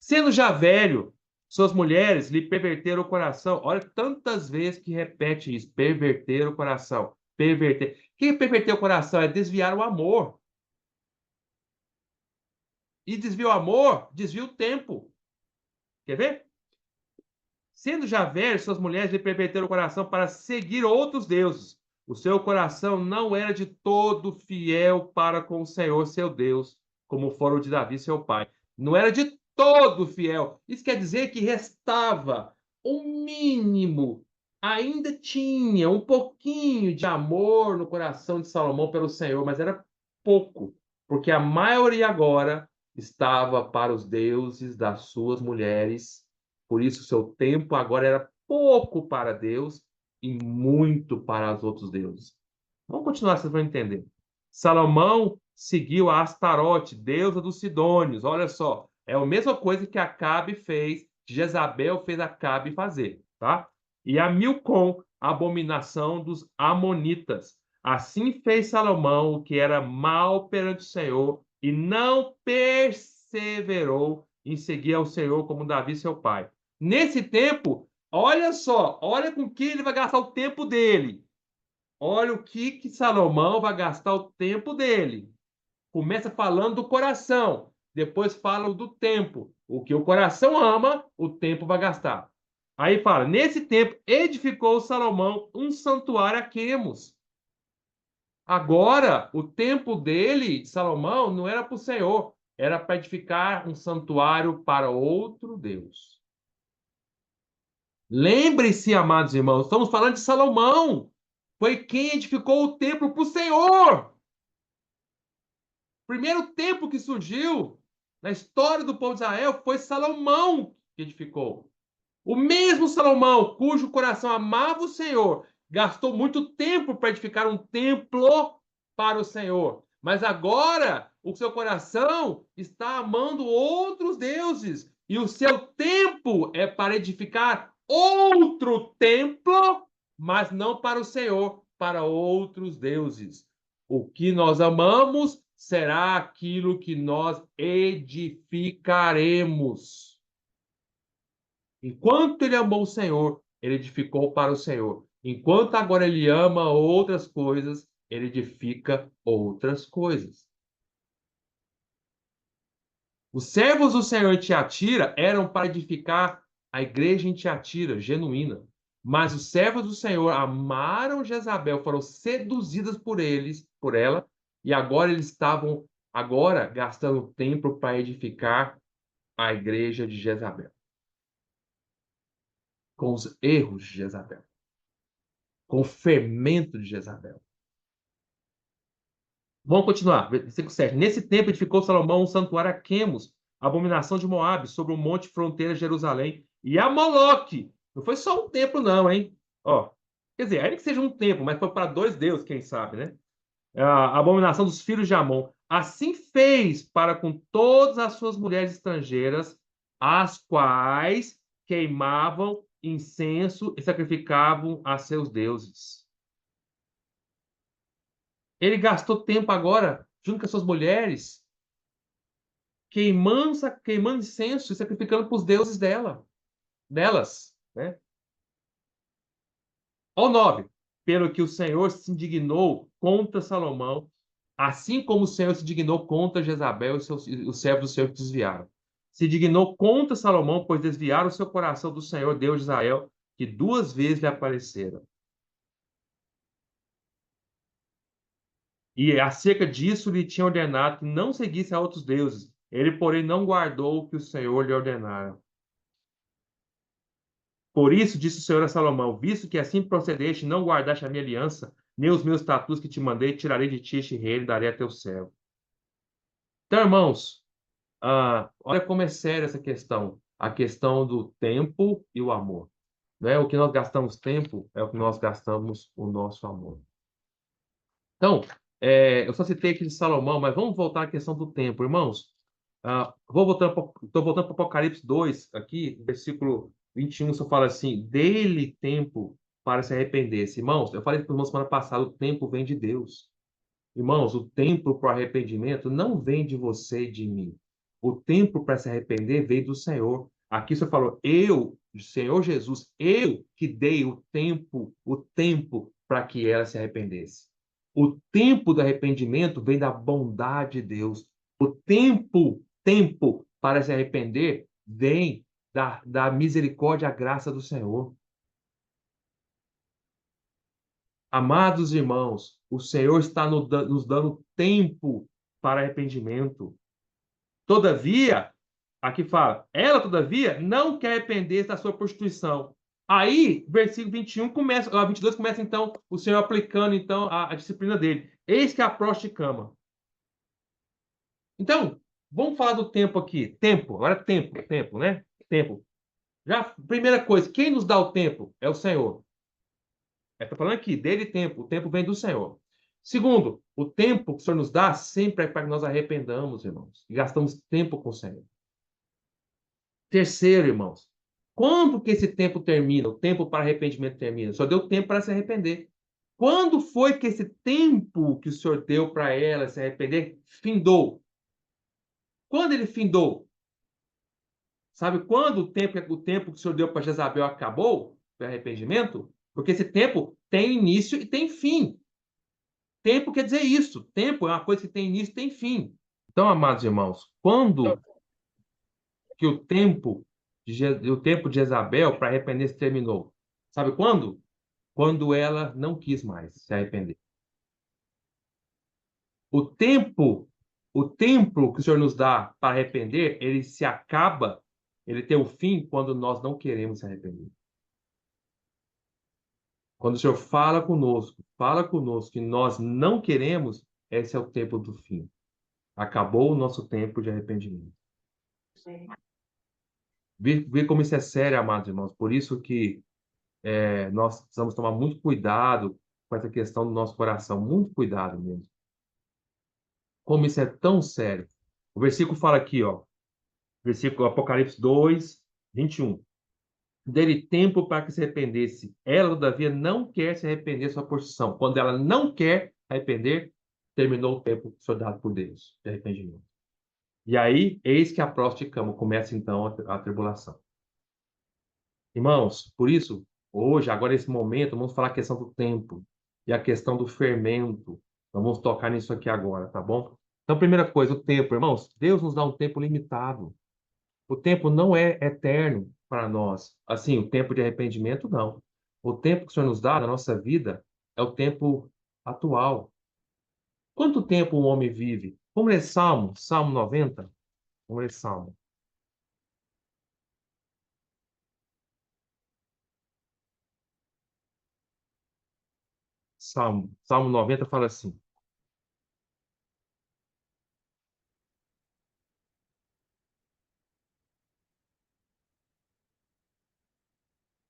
Sendo já velho, suas mulheres lhe perverteram o coração. Olha tantas vezes que repete isso, perverter o coração, perverter. O que é perverter o coração? É desviar o amor. E desvia o amor, desvia o tempo. Quer ver? Sendo já velho, suas mulheres lhe perverteram o coração para seguir outros deuses. O seu coração não era de todo fiel para com o Senhor, seu Deus, como fora o de Davi, seu pai. Não era de todo fiel. Isso quer dizer que restava um mínimo. Ainda tinha um pouquinho de amor no coração de Salomão pelo Senhor, mas era pouco, porque a maioria agora estava para os deuses das suas mulheres. Por isso, seu tempo agora era pouco para Deus e muito para os outros deuses. Vamos continuar, vocês vão entender. Salomão seguiu a Astarote, deusa dos Sidônios. Olha só, é a mesma coisa que Acabe fez, que Jezabel fez Acabe fazer, tá? E a Milcom, abominação dos Amonitas. Assim fez Salomão o que era mal perante o Senhor e não perseverou em seguir ao Senhor como Davi, seu pai. Nesse tempo, olha só, olha com que ele vai gastar o tempo dele. Olha o que Salomão vai gastar o tempo dele. Começa falando do coração, depois fala do tempo. O que o coração ama, o tempo vai gastar. Aí fala, nesse tempo edificou Salomão um santuário a Quemos. Agora, o tempo dele, de Salomão, não era para o Senhor, era para edificar um santuário para outro Deus. Lembre-se, amados irmãos, estamos falando de Salomão. Foi quem edificou o templo para o Senhor. O primeiro templo que surgiu na história do povo de Israel foi Salomão que edificou. O mesmo Salomão, cujo coração amava o Senhor, gastou muito tempo para edificar um templo para o Senhor. Mas agora o seu coração está amando outros deuses. E o seu tempo é para edificar outro templo, mas não para o Senhor, para outros deuses. O que nós amamos será aquilo que nós edificaremos. Enquanto ele amou o Senhor, ele edificou para o Senhor. Enquanto agora ele ama outras coisas, ele edifica outras coisas. Os servos do Senhor em Tiatira eram para edificar a igreja em Tiatira, genuína. Mas os servos do Senhor amaram Jezabel, foram seduzidas por ela, e agora eles estavam gastando tempo para edificar a igreja de Jezabel. Com os erros de Jezabel, com o fermento de Jezabel. Vamos continuar, versículo 7. Nesse tempo edificou Salomão um santuário a Quemos, abominação de Moabe, sobre o monte fronteira de Jerusalém, e a Moloque. Não foi só um templo, não, hein? Ó, quer dizer, ainda que seja um templo, mas foi para dois deuses, quem sabe, né? A abominação dos filhos de Amon. Assim fez para com todas as suas mulheres estrangeiras, as quais queimavam incenso e sacrificavam a seus deuses. Ele gastou tempo agora junto com as suas mulheres, queimando incenso e sacrificando para os deuses delas, né? Ó 9. Pelo que o Senhor se indignou contra Salomão, assim como o Senhor se dignou contra Jezabel e os servos do Senhor que desviaram. Se dignou contra Salomão, pois desviaram o seu coração do Senhor, Deus de Israel, que 2 vezes lhe apareceram. E acerca disso lhe tinha ordenado que não seguisse a outros deuses. Ele, porém, não guardou o que o Senhor lhe ordenara. Por isso disse o Senhor a Salomão: visto que assim procedeste, não guardaste a minha aliança, nem os meus estatutos que te mandei, tirarei de ti este reino e darei a teu servo. Então, irmãos, olha como é séria essa questão. A questão do tempo e o amor. Né? O que nós gastamos tempo é o que nós gastamos o nosso amor. Então, eu só citei aqui de Salomão, mas vamos voltar à questão do tempo, irmãos. Estou voltando para Apocalipse 2, aqui, versículo 21, só fala assim: dê-lhe tempo para se arrepender. Irmãos, eu falei para os irmãos semana passada, o tempo vem de Deus. Irmãos, o tempo para o arrependimento não vem de você e de mim. O tempo para se arrepender veio do Senhor. Aqui você falou, Senhor Jesus, eu que dei o tempo para que ela se arrependesse. O tempo do arrependimento vem da bondade de Deus. O tempo para se arrepender vem da misericórdia e a graça do Senhor. Amados irmãos, o Senhor está nos dando tempo para arrependimento. Todavia, aqui fala, ela, todavia, não quer arrepender-se da sua prostituição. Aí, versículo 21 começa, 22 começa então o Senhor aplicando então a disciplina dele. Eis que a prostituta cama. Então, vamos falar do tempo aqui. Tempo, agora tempo, né? Tempo. Já, primeira coisa, quem nos dá o tempo é o Senhor. Está falando aqui, dele tempo. O tempo vem do Senhor. Segundo, o tempo que o Senhor nos dá sempre é para que nós arrependamos, irmãos. E gastamos tempo com o Senhor. Terceiro, irmãos, quando que esse tempo termina? O tempo para arrependimento termina? Só deu tempo para se arrepender. Quando foi que esse tempo que o Senhor deu para ela se arrepender findou? Quando ele findou? Sabe quando o tempo que o Senhor deu para Jezabel acabou? O arrependimento? Porque esse tempo tem início e tem fim. Tempo quer dizer isso. Tempo é uma coisa que tem início e tem fim. Então, amados irmãos, quando que o tempo de Jezabel para arrepender-se terminou? Sabe quando? Quando ela não quis mais se arrepender. O tempo, o tempo que o Senhor nos dá para arrepender, ele se acaba, ele tem o fim quando nós não queremos se arrepender. Quando o Senhor fala conosco que nós não queremos, esse é o tempo do fim. Acabou o nosso tempo de arrependimento. Vê como isso é sério, amados irmãos. Por isso que nós precisamos tomar muito cuidado com essa questão do nosso coração. Muito cuidado mesmo. Como isso é tão sério. O versículo fala aqui, ó. Versículo Apocalipse 2, 21. Dele tempo para que se arrependesse. Ela, todavia, não quer se arrepender da sua posição. Quando ela não quer arrepender, terminou o tempo dado por Deus de arrependimento. E aí, eis que a próstata começa então a tribulação. Irmãos, por isso, hoje, agora nesse momento, vamos falar a questão do tempo e a questão do fermento. Vamos tocar nisso aqui agora, tá bom? Então, primeira coisa, o tempo, irmãos. Deus nos dá um tempo limitado. O tempo não é eterno para nós. Assim, o tempo de arrependimento, não. O tempo que o Senhor nos dá na nossa vida é o tempo atual. Quanto tempo um homem vive? Vamos ler Salmo 90? Vamos ler Salmo. Salmo 90 fala assim.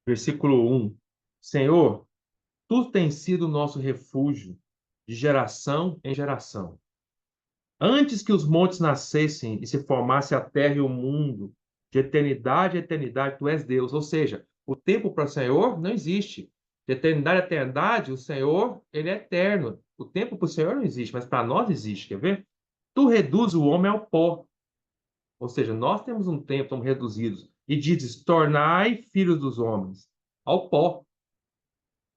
Versículo 1. Senhor, tu tens sido o nosso refúgio de geração em geração. Antes que os montes nascessem e se formasse a terra e o mundo, de eternidade a eternidade, tu és Deus. Ou seja, o tempo para o Senhor não existe. De eternidade a eternidade, o Senhor, ele é eterno. O tempo para o Senhor não existe, mas para nós existe. Quer ver? Tu reduz o homem ao pó. Ou seja, nós temos um tempo, somos reduzidos. E dizes, tornai filhos dos homens ao pó.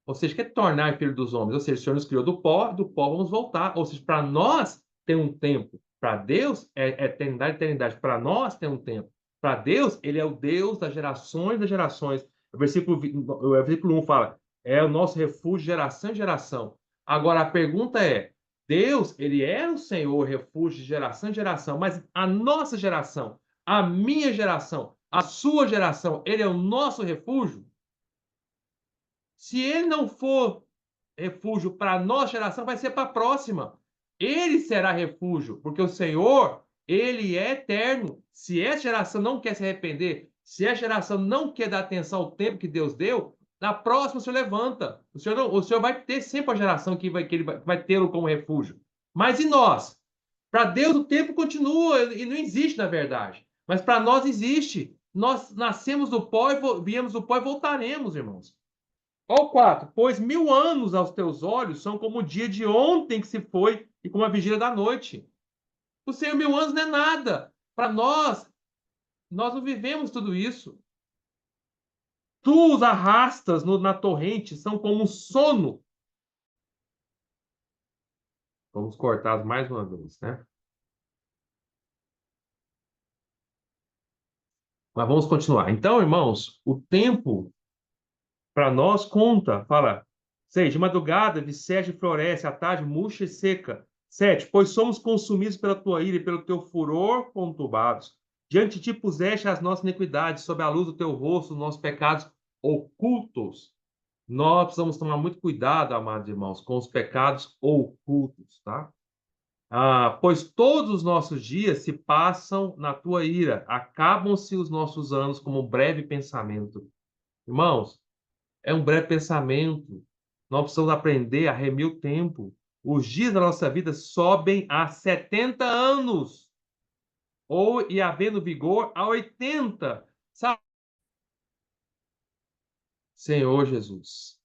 Ou seja, que é tornar filho dos homens? Ou seja, o Senhor nos criou do pó vamos voltar. Ou seja, para nós tem um tempo. Para Deus é eternidade, eternidade. Para nós tem um tempo. Para Deus, ele é o Deus das gerações. O versículo 1 fala, é o nosso refúgio de geração em geração. Agora, a pergunta é, Deus, ele é o Senhor, refúgio de geração em geração, mas a nossa geração, a minha geração, a sua geração, ele é o nosso refúgio? Se ele não for refúgio para a nossa geração, vai ser para a próxima. Ele será refúgio, porque o Senhor, ele é eterno. Se essa geração não quer se arrepender, se essa geração não quer dar atenção ao tempo que Deus deu, na próxima o Senhor levanta. O Senhor vai ter sempre a geração que ele vai tê-lo como refúgio. Mas e nós? Para Deus o tempo continua e não existe, na verdade. Mas para nós existe. Nós nascemos do pó e viemos do pó e voltaremos, irmãos. Ó o 4. Pois 1000 anos aos teus olhos são como o dia de ontem que se foi e como a vigília da noite. O Senhor, 1000 anos não é nada. Para nós não vivemos tudo isso. Tu os arrastas na torrente, são como um sono. Vamos cortar mais uma vez, né? Mas vamos continuar. Então, irmãos, o tempo para nós conta. Fala, 6. De madrugada vicege e floresce, à tarde murcha e seca. 7. Pois somos consumidos pela tua ira e pelo teu furor conturbados. Diante de ti puseste as nossas iniquidades, sob a luz do teu rosto, os nossos pecados ocultos. Nós precisamos tomar muito cuidado, amados irmãos, com os pecados ocultos, tá? Pois todos os nossos dias se passam na tua ira, acabam-se os nossos anos como um breve pensamento. Irmãos, é um breve pensamento. Nós precisamos aprender a remir o tempo. Os dias da nossa vida sobem a 70 anos, ou e havendo vigor a 80. Sabe? Senhor Jesus.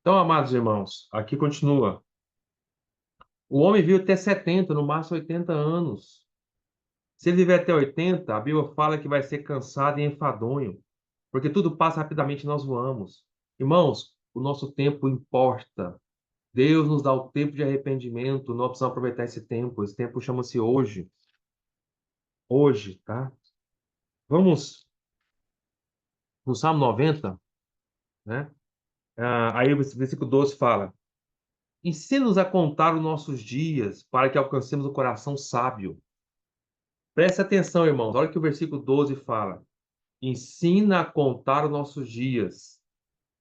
Então, amados irmãos, aqui continua. O homem vive até 70, no máximo 80 anos. Se ele viver até 80, a Bíblia fala que vai ser cansado e enfadonho, porque tudo passa rapidamente e nós voamos. Irmãos, o nosso tempo importa. Deus nos dá o tempo de arrependimento, nós precisamos aproveitar esse tempo. Esse tempo chama-se hoje. Hoje, tá? Vamos no Salmo 90, né? Aí o versículo 12 fala: ensina-nos a contar os nossos dias, para que alcancemos o coração sábio. Presta atenção, irmãos. Olha o que o versículo 12 fala. Ensina a contar os nossos dias.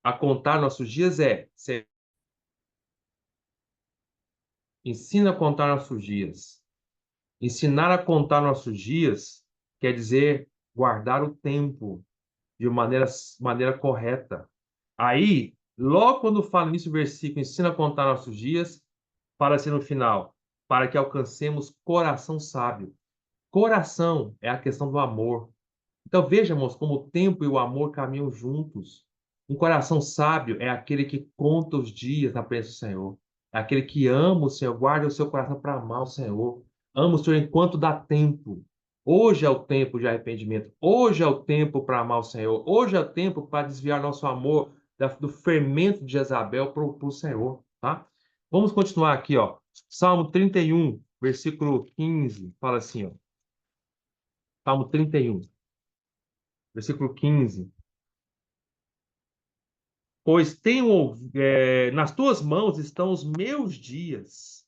A contar nossos dias ensina a contar nossos dias. Ensinar a contar nossos dias quer dizer guardar o tempo de maneira correta. Aí, logo quando fala nisso, o versículo ensina a contar nossos dias, fala assim no final, para que alcancemos coração sábio. Coração é a questão do amor. Então vejamos como o tempo e o amor caminham juntos. Um coração sábio é aquele que conta os dias na presença do Senhor. É aquele que ama o Senhor, guarda o seu coração para amar o Senhor. Ama o Senhor enquanto dá tempo. Hoje é o tempo de arrependimento. Hoje é o tempo para amar o Senhor. Hoje é o tempo para desviar nosso amor do fermento de Jezabel para o Senhor, tá? Vamos continuar aqui, ó. Salmo 31, versículo 15, fala assim, ó. Salmo 31, versículo 15. Pois nas tuas mãos estão os meus dias.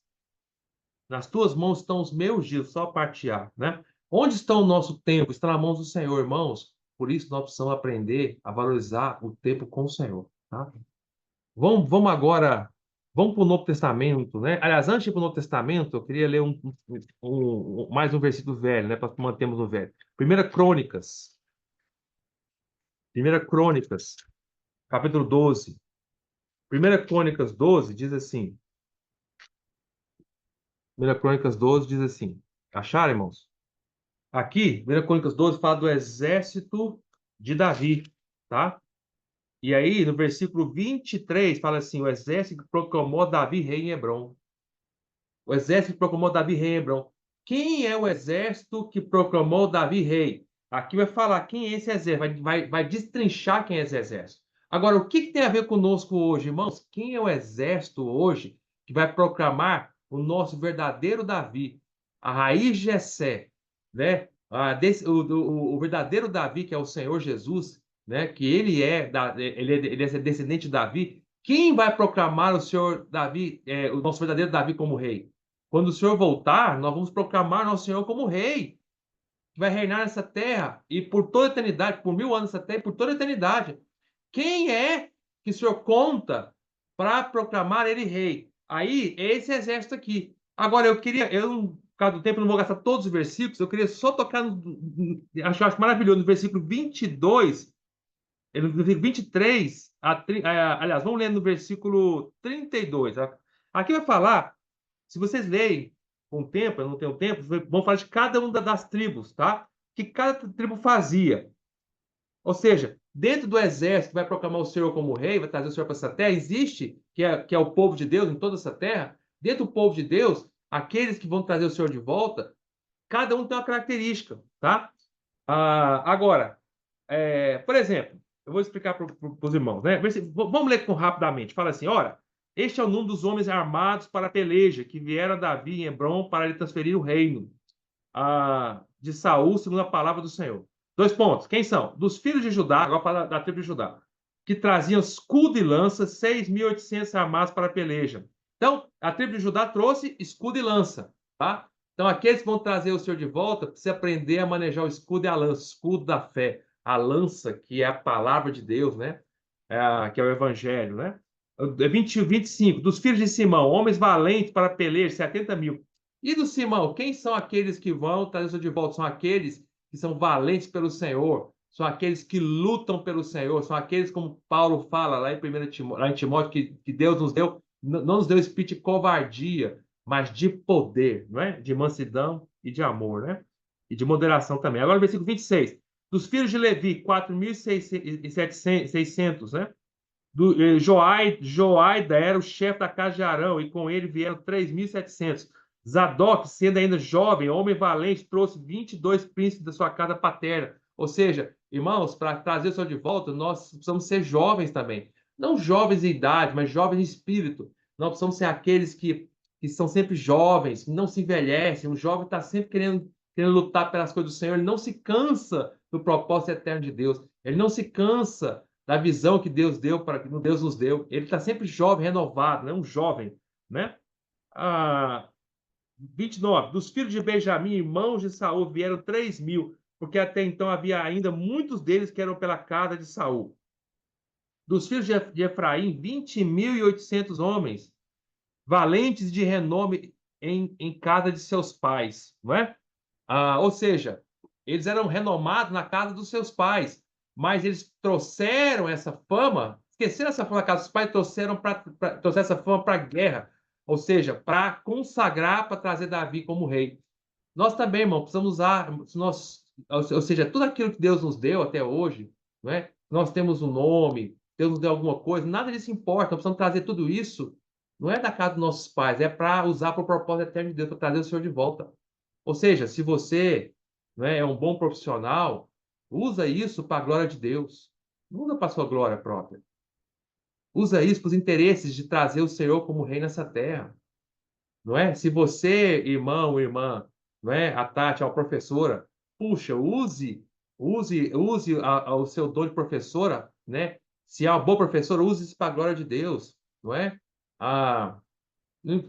Nas tuas mãos estão os meus dias, só partear, né? Onde está o nosso tempo? Está nas mãos do Senhor, irmãos. Por isso nós precisamos aprender a valorizar o tempo com o Senhor, tá? Vamos agora, vamos para o Novo Testamento, né? Aliás, antes de ir para o Novo Testamento, eu queria ler mais um versículo velho, né? Para mantermos no velho. 1 Crônicas. 1 Crônicas, capítulo 12. 1 Crônicas 12 diz assim. 1 Crônicas 12 diz assim. Acharam, irmãos? Aqui, 1 Crônicas 12 fala do exército de Davi, tá? E aí, no versículo 23, fala assim: o exército que proclamou Davi rei em Hebrom. O exército que proclamou Davi rei em Hebrom. Quem é o exército que proclamou Davi rei? Aqui vai falar quem é esse exército, vai destrinchar quem é esse exército. Agora, o que tem a ver conosco hoje, irmãos? Quem é o exército hoje que vai proclamar o nosso verdadeiro Davi, a raiz de Jessé, né? O verdadeiro Davi, que é o Senhor Jesus, né? Que ele é descendente de Davi. Quem vai proclamar o Senhor Davi, o nosso verdadeiro Davi como rei? Quando o Senhor voltar, nós vamos proclamar nosso Senhor como rei, que vai reinar nessa terra e por toda a eternidade, por 1000 anos nessa terra e por toda a eternidade. Quem é que o Senhor conta para proclamar ele rei? Aí, é esse exército aqui. Agora, por causa do tempo, eu não vou gastar todos os versículos, eu queria só tocar acho maravilhoso, no versículo 22, no versículo 23, aliás, vamos ler no versículo 32. Aqui vai falar, se vocês lerem com o tempo, eu não tenho tempo, vão falar de cada uma das tribos, tá? Que cada tribo fazia. Ou seja, dentro do exército que vai proclamar o Senhor como rei, vai trazer o Senhor para essa terra, existe, que é o povo de Deus em toda essa terra, dentro do povo de Deus, aqueles que vão trazer o Senhor de volta, cada um tem uma característica, tá? Agora, por exemplo, eu vou explicar para os irmãos, né? Vamos ler rapidamente. Fala assim: ora, este é o número dos homens armados para a peleja, que vieram a Davi em Hebrom para lhe transferir o reino de Saul, segundo a palavra do Senhor. 2 pontos. Quem são? Dos filhos de Judá, agora para da tribo de Judá, que traziam escudo e lança, 6.800 armados para a peleja. Então, a tribo de Judá trouxe escudo e lança, tá? Então, aqueles que vão trazer o Senhor de volta, precisam aprender a manejar o escudo e a lança, o escudo da fé, a lança, que é a palavra de Deus, né? Que é o evangelho, né? 25. Dos filhos de Simão, homens valentes para peleja, 70.000. E do Simão, quem são aqueles que vão trazer o Senhor de volta? São aqueles que são valentes pelo Senhor, são aqueles que lutam pelo Senhor, são aqueles, como Paulo fala lá em Timóteo, que Deus nos deu, não nos deu espírito de covardia, mas de poder, não é? De mansidão e de amor, né? E de moderação também. Agora, versículo 26. Dos filhos de Levi, 4.600, né? Joaida era o chefe da casa de Arão, e com ele vieram 3.700. Zadok, sendo ainda jovem, homem valente, trouxe 22 príncipes da sua casa paterna. Ou seja, irmãos, para trazer o Senhor de volta, nós precisamos ser jovens também. Não jovens em idade, mas jovens em espírito. Nós precisamos ser aqueles que são sempre jovens, que não se envelhecem. O jovem está sempre querendo lutar pelas coisas do Senhor. Ele não se cansa do propósito eterno de Deus. Ele não se cansa da visão que Deus deu, para que Deus nos deu. Ele está sempre jovem, renovado, né? Um jovem, né? 29. Dos filhos de Benjamim, irmãos de Saul, vieram 3.000, porque até então havia ainda muitos deles que eram pela casa de Saul. Dos filhos de Efraim, 20.800 homens, valentes de renome em casa de seus pais, não é? Ou seja, eles eram renomados na casa dos seus pais, mas eles trouxeram essa fama, esqueceram essa fama na casa dos pais, trouxeram essa fama para a guerra, ou seja, para consagrar, para trazer Davi como rei. Nós também, irmão, precisamos usar, ou seja, tudo aquilo que Deus nos deu até hoje, não é? Nós temos um nome, Deus nos deu alguma coisa, nada disso importa, nós precisamos trazer tudo isso, não é da casa dos nossos pais, é para usar para o propósito eterno de Deus, para trazer o Senhor de volta. Ou seja, se você, né, é um bom profissional, usa isso para a glória de Deus. Não usa para a sua glória própria. Usa isso para os interesses de trazer o Senhor como rei nessa terra. Não é? Se você, irmão ou irmã, não é? A Tati é uma professora, puxa, use o seu dom de professora, né? Se é uma boa professora, use isso para a glória de Deus, não é? Ah,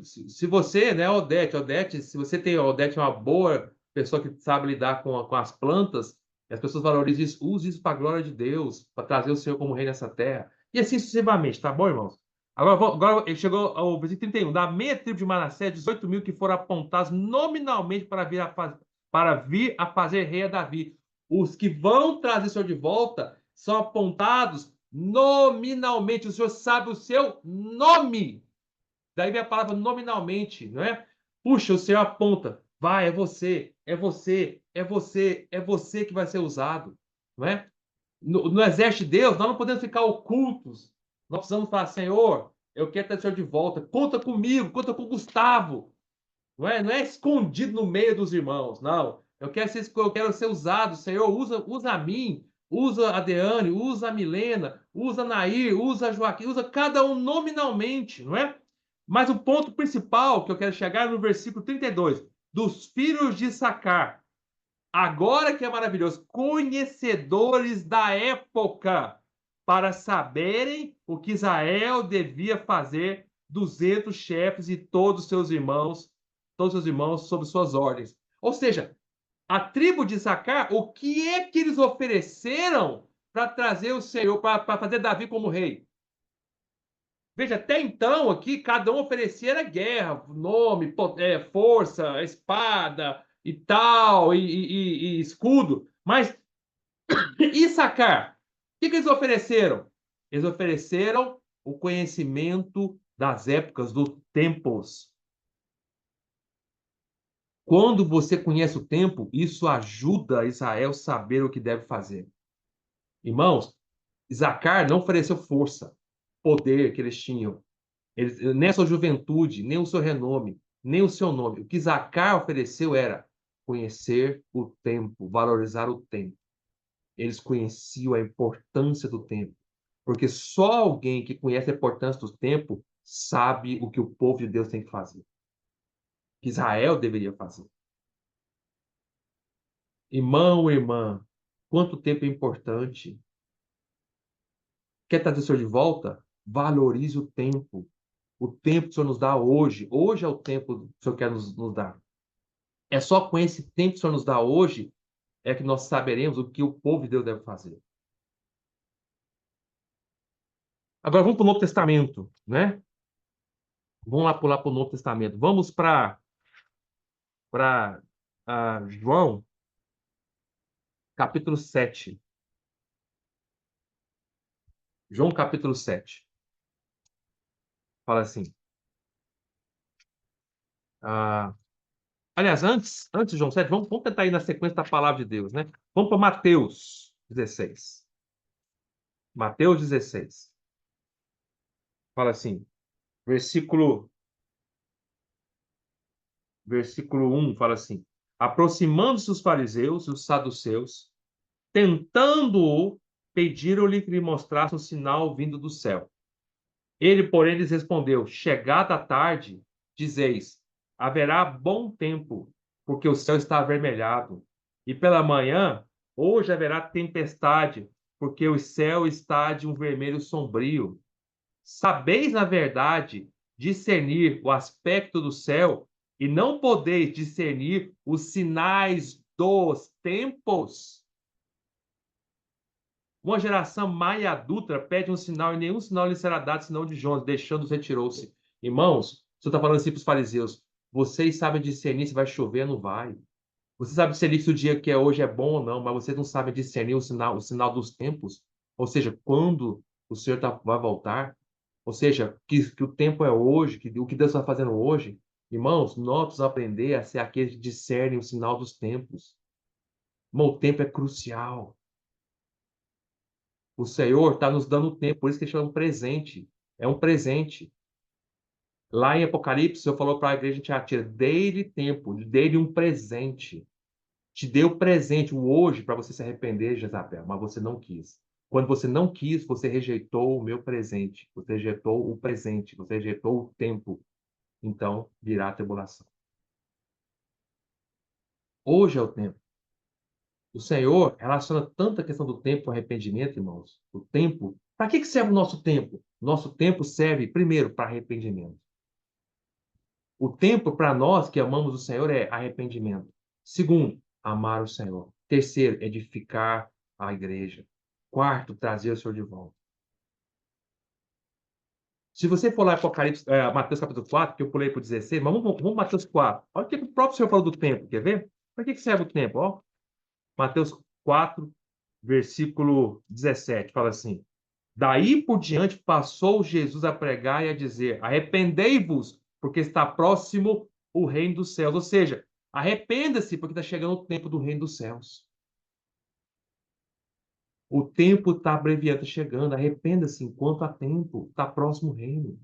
se você, né, Odete, se você tem, Odete é uma boa pessoa que sabe lidar com as plantas, e as pessoas valorizam isso, use isso para a glória de Deus, para trazer o Senhor como rei nessa terra. E assim sucessivamente, tá bom, irmãos? Agora ele chegou ao versículo 31. Da meia tribo de Manassés, 18.000 que foram apontados nominalmente para vir a fazer rei a Davi. Os que vão trazer o Senhor de volta são apontados nominalmente. O Senhor sabe o seu nome. Daí vem a palavra nominalmente, não é? Puxa, o Senhor aponta. Vai, é você, é você, é você, é você que vai ser usado, não é? No exército de Deus, nós não podemos ficar ocultos. Nós precisamos falar, Senhor, eu quero ter o Senhor de volta. Conta comigo, conta com o Gustavo. Não é escondido no meio dos irmãos, não. Eu quero ser usado, Senhor, usa a mim, usa a Deane, usa a Milena, usa a Nair, usa a Joaquim, usa cada um nominalmente, não é? Mas o ponto principal que eu quero chegar é no versículo 32, dos filhos de Sacar. Agora que é maravilhoso, conhecedores da época, para saberem o que Israel devia fazer, 200 chefes e todos os seus irmãos sob suas ordens. Ou seja, a tribo de Sacar, o que é que eles ofereceram para trazer o Senhor, para fazer Davi como rei? Veja, até então aqui, cada um oferecia era guerra, nome, força, espada e tal, e escudo. Mas e Sacar? O que eles ofereceram? Eles ofereceram o conhecimento das épocas, dos tempos. Quando você conhece o tempo, isso ajuda Israel a saber o que deve fazer. Irmãos, Isacar não ofereceu força, poder que eles tinham. Nem a sua juventude, nem o seu renome, nem o seu nome. O que Isacar ofereceu era conhecer o tempo, valorizar o tempo. Eles conheciam a importância do tempo. Porque só alguém que conhece a importância do tempo sabe o que o povo de Deus tem que fazer. Que Israel deveria fazer. Irmão, irmã, quanto tempo é importante. Quer trazer o Senhor de volta? Valorize o tempo. O tempo que o Senhor nos dá hoje. Hoje é o tempo que o Senhor quer nos dar. É só com esse tempo que o Senhor nos dá hoje é que nós saberemos o que o povo de Deus deve fazer. Agora vamos para o Novo Testamento, né? Vamos lá pular para o Novo Testamento. Vamos para João, capítulo 7. João, capítulo 7. Fala assim. Ah, aliás, antes de João 7, vamos tentar ir na sequência da palavra de Deus, né? Vamos para Mateus 16. Mateus 16. Fala assim, versículo 1 fala assim: aproximando-se os fariseus e os saduceus, tentando-o, pediram-lhe que lhe mostrasse um sinal vindo do céu. Ele, porém, lhes respondeu: chegada a tarde, dizeis, haverá bom tempo, porque o céu está avermelhado. E pela manhã, hoje haverá tempestade, porque o céu está de um vermelho sombrio. Sabeis, na verdade, discernir o aspecto do céu, e não podeis discernir os sinais dos tempos? Uma geração má e adulta pede um sinal, e nenhum sinal lhe será dado, senão de Jonas, deixando-os, retirou-se. Irmãos, o senhor está falando assim para os fariseus: vocês sabem discernir se vai chover ou não vai. Vocês sabem discernir se o dia que é hoje é bom ou não, mas vocês não sabem discernir o sinal dos tempos. Ou seja, quando o Senhor vai voltar. Ou seja, que o tempo é hoje, que o que Deus está fazendo hoje. Irmãos, nós precisamos aprender a ser aqueles que discernem o sinal dos tempos. Irmão, o tempo é crucial. O Senhor está nos dando tempo, por isso que ele chama um presente. É um presente. Lá em Apocalipse, o Senhor falou para a igreja de Tiatira: dê-lhe tempo, dê-lhe um presente. Te deu presente, o hoje, para você se arrepender, Jezabel, mas você não quis. Quando você não quis, você rejeitou o meu presente. Você rejeitou o presente, você rejeitou o tempo. Então, virá a tribulação. Hoje é o tempo. O Senhor relaciona tanto a questão do tempo com arrependimento, irmãos. O tempo. Para que serve o nosso tempo? Nosso tempo serve, primeiro, para arrependimento. O tempo para nós que amamos o Senhor é arrependimento. Segundo, amar o Senhor. Terceiro, edificar a igreja. Quarto, trazer o Senhor de volta. Se você for lá em Apocalipse, Mateus capítulo 4, que eu pulei para o 16, mas vamos Mateus 4. Olha o que o próprio Senhor falou do tempo, quer ver? Para que serve o tempo? Ó, Mateus 4, versículo 17, fala assim: daí por diante passou Jesus a pregar e a dizer: arrependei-vos, porque está próximo o reino dos céus. Ou seja, arrependa-se, porque está chegando o tempo do reino dos céus. O tempo está abreviando, está chegando. Arrependa-se enquanto há tempo. Está próximo o reino.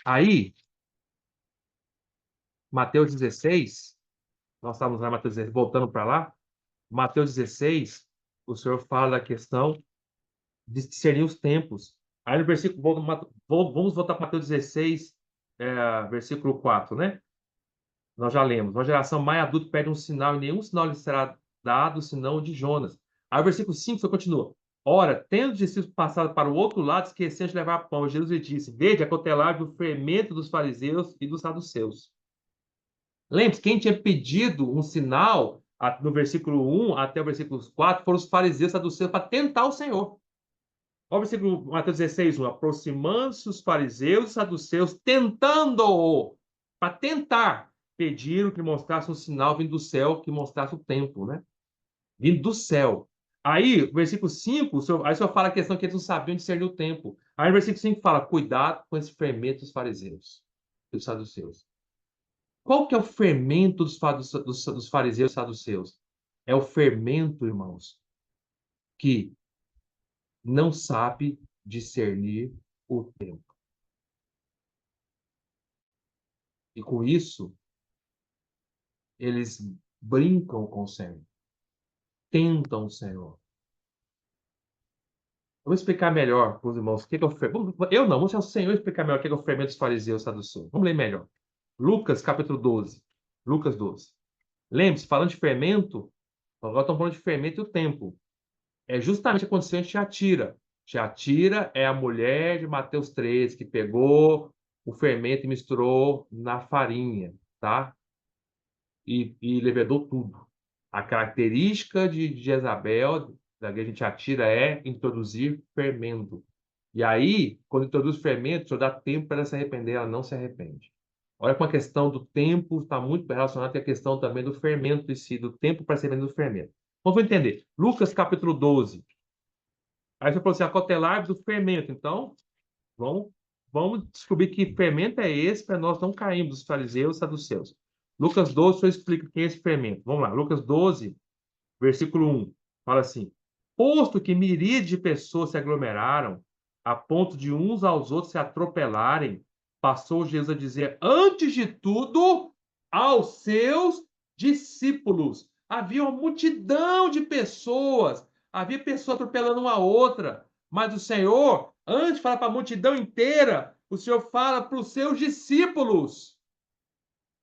Aí, Mateus 16, nós estávamos lá em Mateus 16, voltando para lá. Mateus 16, o Senhor fala da questão de discernir os tempos. Aí no versículo, vamos voltar para Mateus 16, versículo 4, né? Nós já lemos. Uma geração mais adulta pede um sinal, e nenhum sinal lhe será dado, senão o de Jonas. Aí o versículo 5 só continua. Ora, tendo os discípulos passado para o outro lado, esqueceram de levar pão. Jesus lhe disse: vede, acautelai o fermento dos fariseus e dos saduceus. Lembre-se, quem tinha pedido um sinal no versículo 1 até o versículo 4 foram os fariseus e saduceus para tentar o Senhor. Olha o versículo Mateus 16, 1. Aproximando-se os fariseus e saduceus, tentando-o, para tentar, pediram que mostrasse um sinal vindo do céu, que mostrasse o tempo, né? Vindo do céu. Aí, versículo 5, aí o senhor fala a questão que eles não sabiam discernir o tempo. Aí, no versículo 5 fala, cuidado com esse fermento dos fariseus e dos saduceus. Qual que é o fermento dos fariseus e saduceus? É o fermento, irmãos, que não sabe discernir o tempo. E com isso, eles brincam com o Senhor, tentam o Senhor. Eu vou explicar melhor para os irmãos o que é o fermento. Eu não, vou deixar o Senhor explicar melhor o que é o fermento dos fariseus e saduceus. Vamos ler melhor. Lucas, capítulo 12. Lucas 12. Lembre-se, falando de fermento, agora estamos falando de fermento e o tempo. É justamente o que aconteceu em Tiatira. Tiatira é a mulher de Mateus 13, que pegou o fermento e misturou na farinha, tá? E levedou tudo. A característica de Jezabel, da igreja de Tiatira, é introduzir fermento. E aí, quando introduz fermento, só dá tempo para ela se arrepender, ela não se arrepende. Olha como a questão do tempo está muito relacionada com a questão também do fermento em si, do tempo para se arrepender do fermento. Vamos entender. Lucas capítulo 12. Aí você falou assim, acautelar do fermento. Então, vamos, vamos descobrir que fermento é esse para nós não cairmos dos fariseus e saduceus. Lucas 12, só explica o que é esse fermento. Vamos lá, Lucas 12, versículo 1. Fala assim: posto que miríades de pessoas se aglomeraram, a ponto de uns aos outros se atropelarem, passou Jesus a dizer, antes de tudo, aos seus discípulos. Havia uma multidão de pessoas, havia pessoas atropelando uma a outra, mas o Senhor, antes de falar para a multidão inteira, o Senhor fala para os seus discípulos.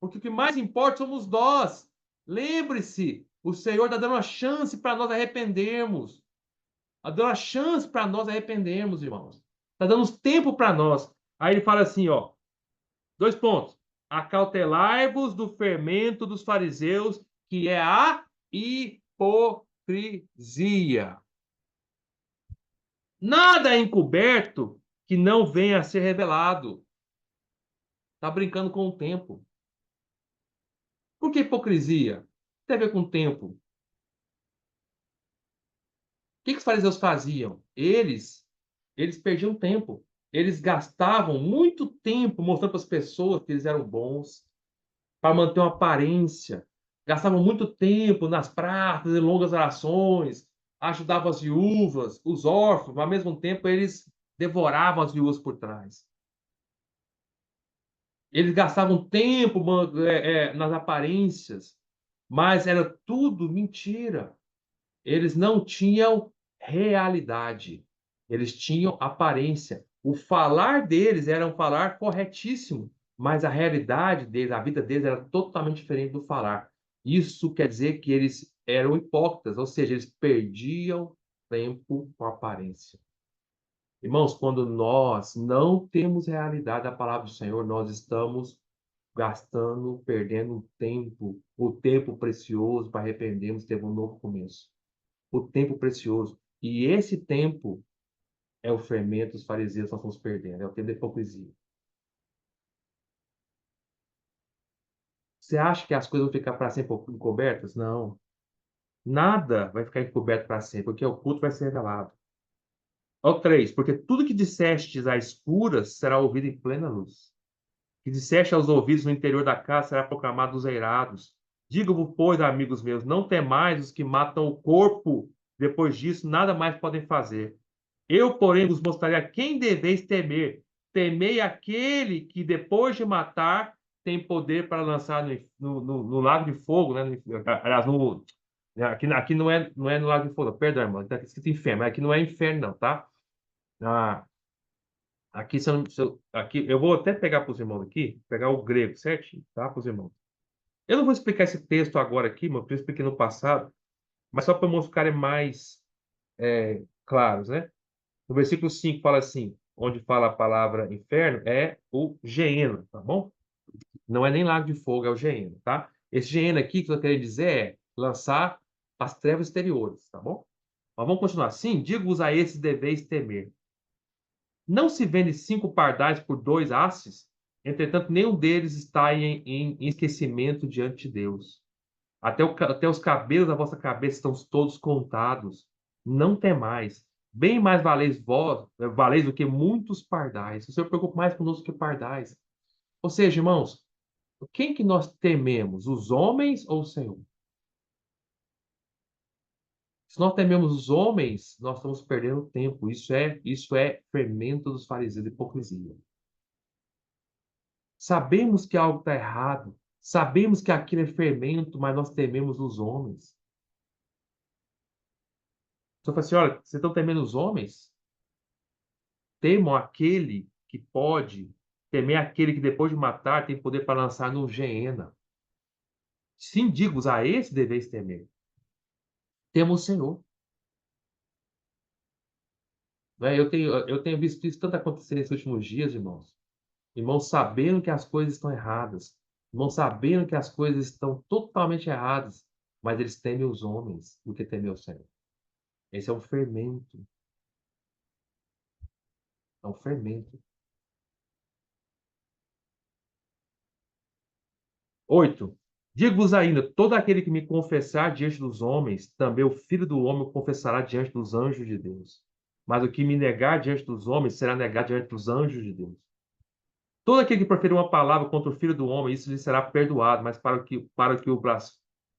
Porque o que mais importa somos nós. Lembre-se, o Senhor está dando uma chance para nós arrependermos. Está dando uma chance para nós arrependermos, irmãos. Está dando tempo para nós. Aí ele fala assim, ó, 2 pontos. Acautelai-vos do fermento dos fariseus, que é a hipocrisia. Nada é encoberto que não venha a ser revelado. Está brincando com o tempo. Por que hipocrisia? Tem a ver com o tempo. Que os fariseus faziam? Eles perdiam tempo. Eles gastavam muito tempo mostrando para as pessoas que eles eram bons, para manter uma aparência. Gastavam muito tempo nas praças, em longas orações, ajudavam as viúvas, os órfãos, mas ao mesmo tempo eles devoravam as viúvas por trás. Eles gastavam tempo nas aparências, mas era tudo mentira. Eles não tinham realidade. Eles tinham aparência. O falar deles era um falar corretíssimo, mas a realidade deles, a vida deles era totalmente diferente do falar. Isso quer dizer que eles eram hipócritas, ou seja, eles perdiam tempo com aparência. Irmãos, quando nós não temos realidade da palavra do Senhor, nós estamos gastando, perdendo tempo, o tempo precioso para arrependermos e ter um novo começo. O tempo precioso. E esse tempo é o fermento dos fariseus que nós estamos perdendo, é o tempo da hipocrisia. Você acha que as coisas vão ficar para sempre encobertas? Não. Nada vai ficar encoberto para sempre, porque o culto vai ser revelado. Ó, 3, porque tudo que dissestes às escuras será ouvido em plena luz. Que disseste aos ouvidos no interior da casa será proclamado aos eirados. Digo-vos, pois, amigos meus, não temais os que matam o corpo. Depois disso, nada mais podem fazer. Eu, porém, vos mostrarei a quem deveis temer. Temei aquele que, depois de matar, tem poder para lançar no lago de fogo, né? Aliás, aqui não é no lago de fogo, perdão, irmão. Está escrito inferno, mas aqui não é inferno, não, tá? Ah, aqui, aqui, eu vou até pegar para os irmãos aqui, pegar o grego certinho, tá? Para os irmãos. Eu não vou explicar esse texto agora aqui, mas eu expliquei no passado, mas só para os ficarem mais claros, né? No versículo 5 fala assim, onde fala a palavra inferno, é o Geena, tá bom? Não é nem lago de fogo, é o Geena, tá? Esse Geena aqui, que eu quero dizer é lançar as trevas exteriores, tá bom? Mas vamos continuar assim. Digo-vos a esses deveis temer. Não se vende 5 pardais por 2 asses? Entretanto, nenhum deles está em esquecimento diante de Deus. Até os cabelos da vossa cabeça estão todos contados. Não temais. Bem mais valeis vós, valeis do que muitos pardais. O Senhor preocupa mais conosco que pardais. Ou seja, irmãos, quem que nós tememos? Os homens ou o Senhor? Se nós tememos os homens, nós estamos perdendo tempo. Isso é fermento dos fariseus, hipocrisia. Sabemos que algo está errado. Sabemos que aquilo é fermento, mas nós tememos os homens. Só fala assim, olha, vocês estão temendo os homens? Temam aquele que pode, temer aquele que depois de matar tem poder para lançar no Geena. Sim, digo a esse deveis temer. Temo o Senhor. Né? Eu tenho visto isso tanto acontecer nesses últimos dias, irmãos. Irmãos sabendo que as coisas estão erradas. Irmãos sabendo que as coisas estão totalmente erradas. Mas eles temem os homens do que temem o Senhor. Esse é um fermento. É um fermento. 8. Digo-vos ainda, todo aquele que me confessar diante dos homens, também o Filho do Homem o confessará diante dos anjos de Deus. Mas o que me negar diante dos homens será negado diante dos anjos de Deus. Todo aquele que proferir uma palavra contra o Filho do Homem, isso lhe será perdoado, mas para o que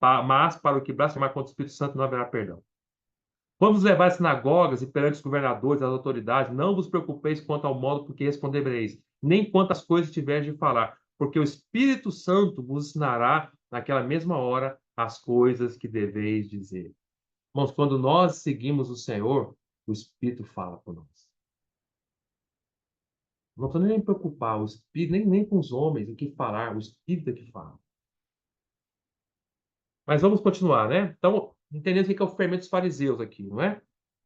blasfemar contra o Espírito Santo não haverá perdão. Vamos levar às sinagogas e perante os governadores, as autoridades. Não vos preocupeis quanto ao modo por que respondereis, nem quantas coisas tiveres de falar, porque o Espírito Santo vos ensinará naquela mesma hora as coisas que deveis dizer. Irmãos, quando nós seguimos o Senhor, o Espírito fala por nós. Não estou nem preocupar, o Espírito, nem com os homens, o que falar, o Espírito é que fala. Mas vamos continuar, né? Então, entendendo o que é o fermento dos fariseus aqui, não é?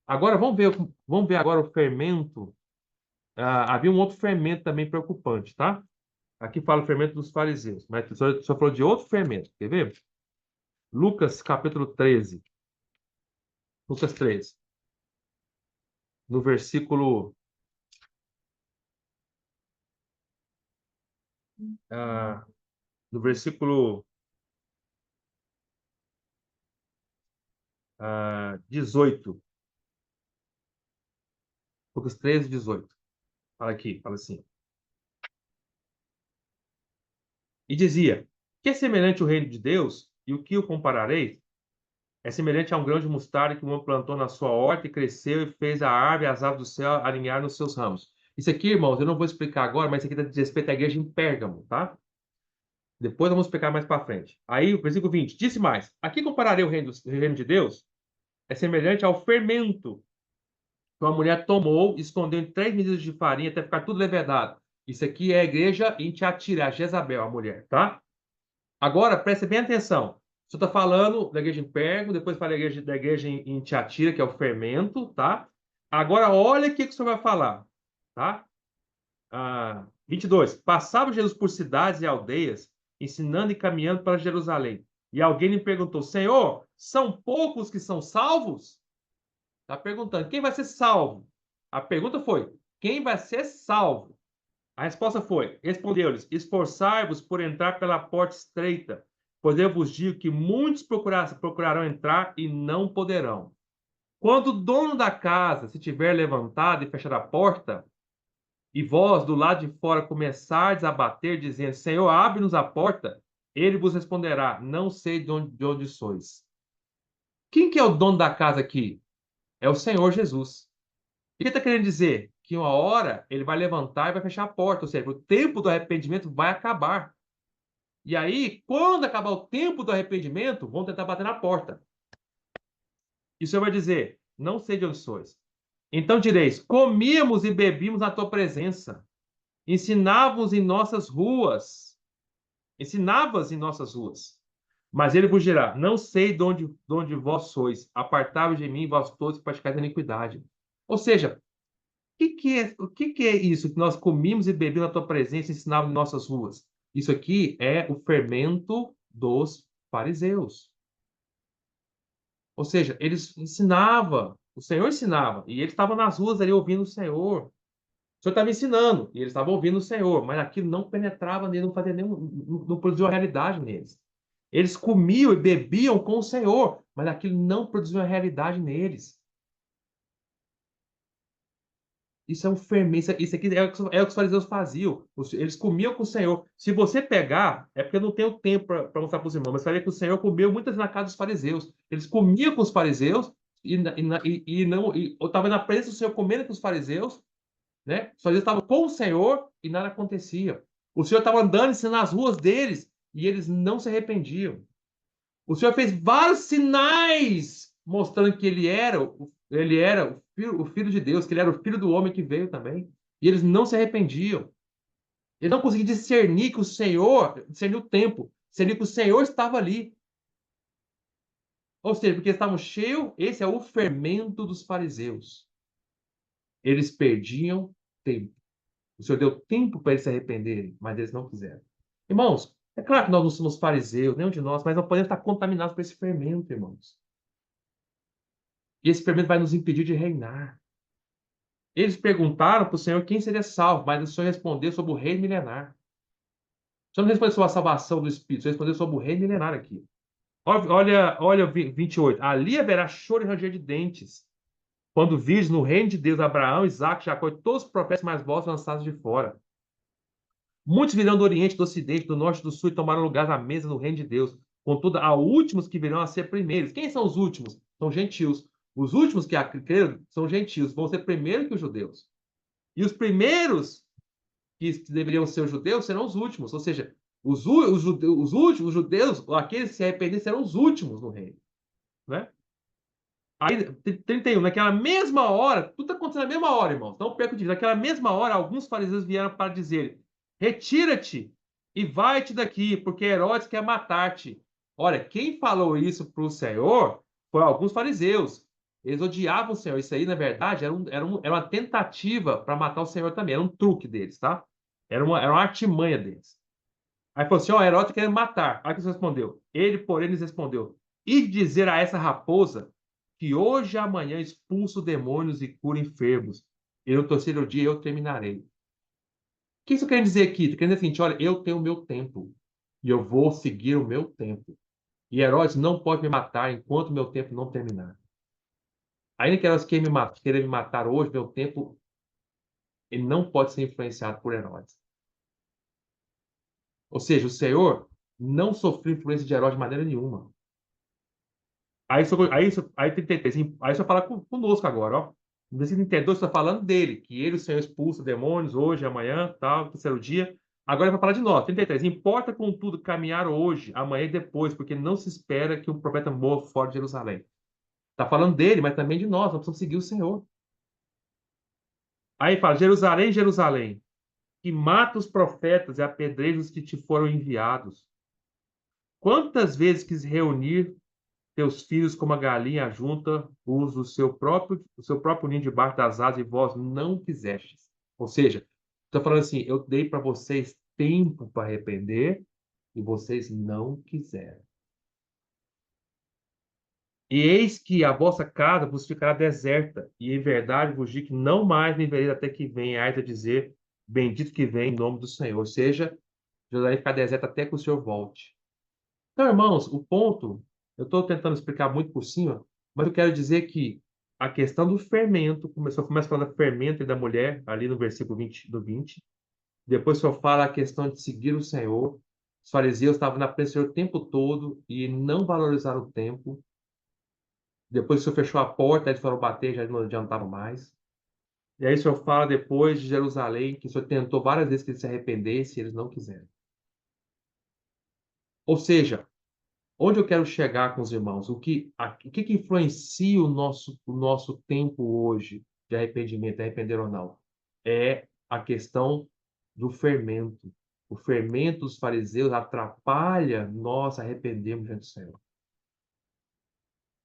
Agora, vamos ver agora o fermento. Havia um outro fermento também preocupante, tá? Aqui fala o fermento dos fariseus, mas só falou de outro fermento. Quer ver? Lucas, capítulo 13. Lucas 13. No versículo, ah, no versículo 18. Lucas 13, 18. Fala aqui, fala assim. E dizia, que é semelhante o reino de Deus, e o que o comparareis? É semelhante a um grão de mostarda que um homem plantou na sua horta e cresceu e fez a árvore e as aves do céu alinhar nos seus ramos. Isso aqui, irmãos, eu não vou explicar agora, mas isso aqui diz respeito à igreja em Pérgamo, tá? Depois vamos explicar mais para frente. Aí, o versículo 20, disse mais: aqui compararei o reino de Deus, é semelhante ao fermento que uma mulher tomou, escondeu em 3 medidas de farinha até ficar tudo levedado. Isso aqui é a igreja em Tiatira, a Jezabel, a mulher, tá? Agora, preste bem atenção. Você está falando da igreja em Pérgamo, depois fala da igreja em Tiatira, que é o fermento, tá? Agora, olha o que o senhor vai falar, tá? 22. Passava Jesus por cidades e aldeias, ensinando e caminhando para Jerusalém. E alguém lhe perguntou, Senhor, são poucos que são salvos? Está perguntando, quem vai ser salvo? A pergunta foi, quem vai ser salvo? A resposta foi, respondeu-lhes, esforçai-vos por entrar pela porta estreita, Pois eu vos digo que muitos procurarão entrar e não poderão. Quando o dono da casa se tiver levantado e fechado a porta, e vós do lado de fora começardes a bater, dizendo: Senhor, abre-nos a porta, ele vos responderá: Não sei de onde sois. Quem que é o dono da casa aqui? É o Senhor Jesus. O que ele está querendo dizer? Que uma hora ele vai levantar e vai fechar a porta, ou seja, o tempo do arrependimento vai acabar. E aí, quando acabar o tempo do arrependimento, vão tentar bater na porta. E o Senhor vai dizer: Não sei de onde sois. Então direis: Comíamos e bebíamos na tua presença, ensinávamos em nossas ruas, ensinavas em nossas ruas. Mas ele vos dirá: Não sei de onde vós sois, apartai-vos de mim, vós todos que praticais a iniquidade. Ou seja, o que é isso que nós comíamos e bebíamos na tua presença e ensinávamos em nossas ruas? Isso aqui é o fermento dos fariseus. Ou seja, eles ensinavam, o Senhor ensinava, e eles estavam nas ruas ali ouvindo o Senhor. O Senhor estava ensinando, e eles estavam ouvindo o Senhor, mas aquilo não penetrava neles, não fazia nenhum, não produziu uma realidade neles. Eles comiam e bebiam com o Senhor, mas aquilo não produziu uma realidade neles. Isso é um fermento, isso aqui é o que os fariseus faziam. Eles comiam com o Senhor. Se você pegar, é porque eu não tenho tempo para mostrar para os irmãos, mas você vai ver que o Senhor comeu muitas vezes na casa dos fariseus. Eles comiam com os fariseus ou estava na presença do Senhor comendo com os fariseus, né? Os fariseus estavam com o Senhor e nada acontecia. O Senhor estava andando ensinando nas ruas deles e eles não se arrependiam. O Senhor fez vários sinais mostrando que ele era o filho de Deus, que ele era o filho do homem que veio também. E eles não se arrependiam. Eles não conseguiam discernir que o Senhor, discernir o tempo, discernir que o Senhor estava ali. Ou seja, porque eles estavam cheios, esse é o fermento dos fariseus. Eles perdiam tempo. O Senhor deu tempo para eles se arrependerem, mas eles não fizeram. Irmãos, é claro que nós não somos fariseus, nenhum de nós, mas não podemos estar contaminados por esse fermento, irmãos. E esse fermento vai nos impedir de reinar. Eles perguntaram para o Senhor quem seria salvo, mas o Senhor respondeu sobre o reino milenar. O Senhor não respondeu sobre a salvação do Espírito, o Senhor respondeu sobre o reino milenar aqui. Olha 28. Ali haverá choro e ranger de dentes, quando virdes no reino de Deus Abraão, Isaque, Jacó e todos os profetas mais vossos lançados de fora. Muitos virão do Oriente, do Ocidente, do Norte e do Sul e tomarão lugar à mesa no reino de Deus. Contudo, há últimos que virão a ser primeiros. Quem são os últimos? São gentios. Os últimos que creram são gentios, vão ser primeiro que os judeus. E os primeiros que deveriam ser os judeus serão os últimos. Ou seja, os últimos, os judeus, aqueles que se arrependerem, serão os últimos no reino. Né? Aí, 31, naquela mesma hora, tudo está acontecendo na mesma hora, irmãos. Não perca de vista. Naquela mesma hora, alguns fariseus vieram para dizer: Retira-te e vai-te daqui, porque Herodes quer matar-te. Olha, quem falou isso para o Senhor foi alguns fariseus. Eles odiavam o Senhor. Isso aí, na verdade, era uma tentativa para matar o Senhor também. Era um truque deles, tá? Era uma artimanha deles. Aí falou assim: Ó, Herodes quer matar. Aí que Jesus respondeu. Ele, porém, lhes respondeu: E dizer a essa raposa que hoje e amanhã expulso demônios e curo enfermos, e no terceiro dia eu terminarei. O que isso quer dizer aqui? Quer dizer o seguinte: olha, eu tenho o meu tempo, e eu vou seguir o meu tempo. E Herodes não pode me matar enquanto o meu tempo não terminar. Ainda que Herodes queira me matar hoje, meu tempo, ele não pode ser influenciado por Herodes. Ou seja, o Senhor não sofreu influência de Herodes de maneira nenhuma. Aí 33, aí só fala conosco agora, ó. No versículo 32 está falando dele, que ele, o Senhor, expulsa demônios hoje, amanhã, tal, terceiro dia. Agora ele vai falar de nós. 33. Importa, contudo, caminhar hoje, amanhã e depois, porque não se espera que um profeta morra fora de Jerusalém. Está falando dele, mas também de nós. Nós precisamos seguir o Senhor. Aí fala: Jerusalém, Jerusalém, que mata os profetas e apedreja os que te foram enviados. Quantas vezes quis reunir teus filhos como a galinha junta o seu próprio ninho debaixo das asas e vós não quisestes. Ou seja, estou falando assim, eu dei para vocês tempo para arrepender e vocês não quiseram. E eis que a vossa casa vos ficará deserta, e em verdade vos digo que não mais me vereis até que venhais a dizer, bendito que vem em nome do Senhor. Ou seja, Jerusalém ficar deserta até que o Senhor volte. Então, irmãos, o ponto, eu estou tentando explicar muito por cima, mas eu quero dizer que a questão do fermento, começa falando do fermento e da mulher, ali no versículo 20 do 20. Depois o senhor fala a questão de seguir o Senhor. Os fariseus estavam na presença do Senhor o tempo todo e não valorizaram o tempo. Depois o senhor fechou a porta, eles foram bater, já não adiantava mais. E aí o senhor fala depois de Jerusalém, que o senhor tentou várias vezes que eles se arrependessem e eles não quiseram. Ou seja, onde eu quero chegar com os irmãos? O que influencia o nosso tempo hoje de arrependimento, arrepender ou não? É a questão do fermento. O fermento dos fariseus atrapalha nós arrependermos diante do Senhor.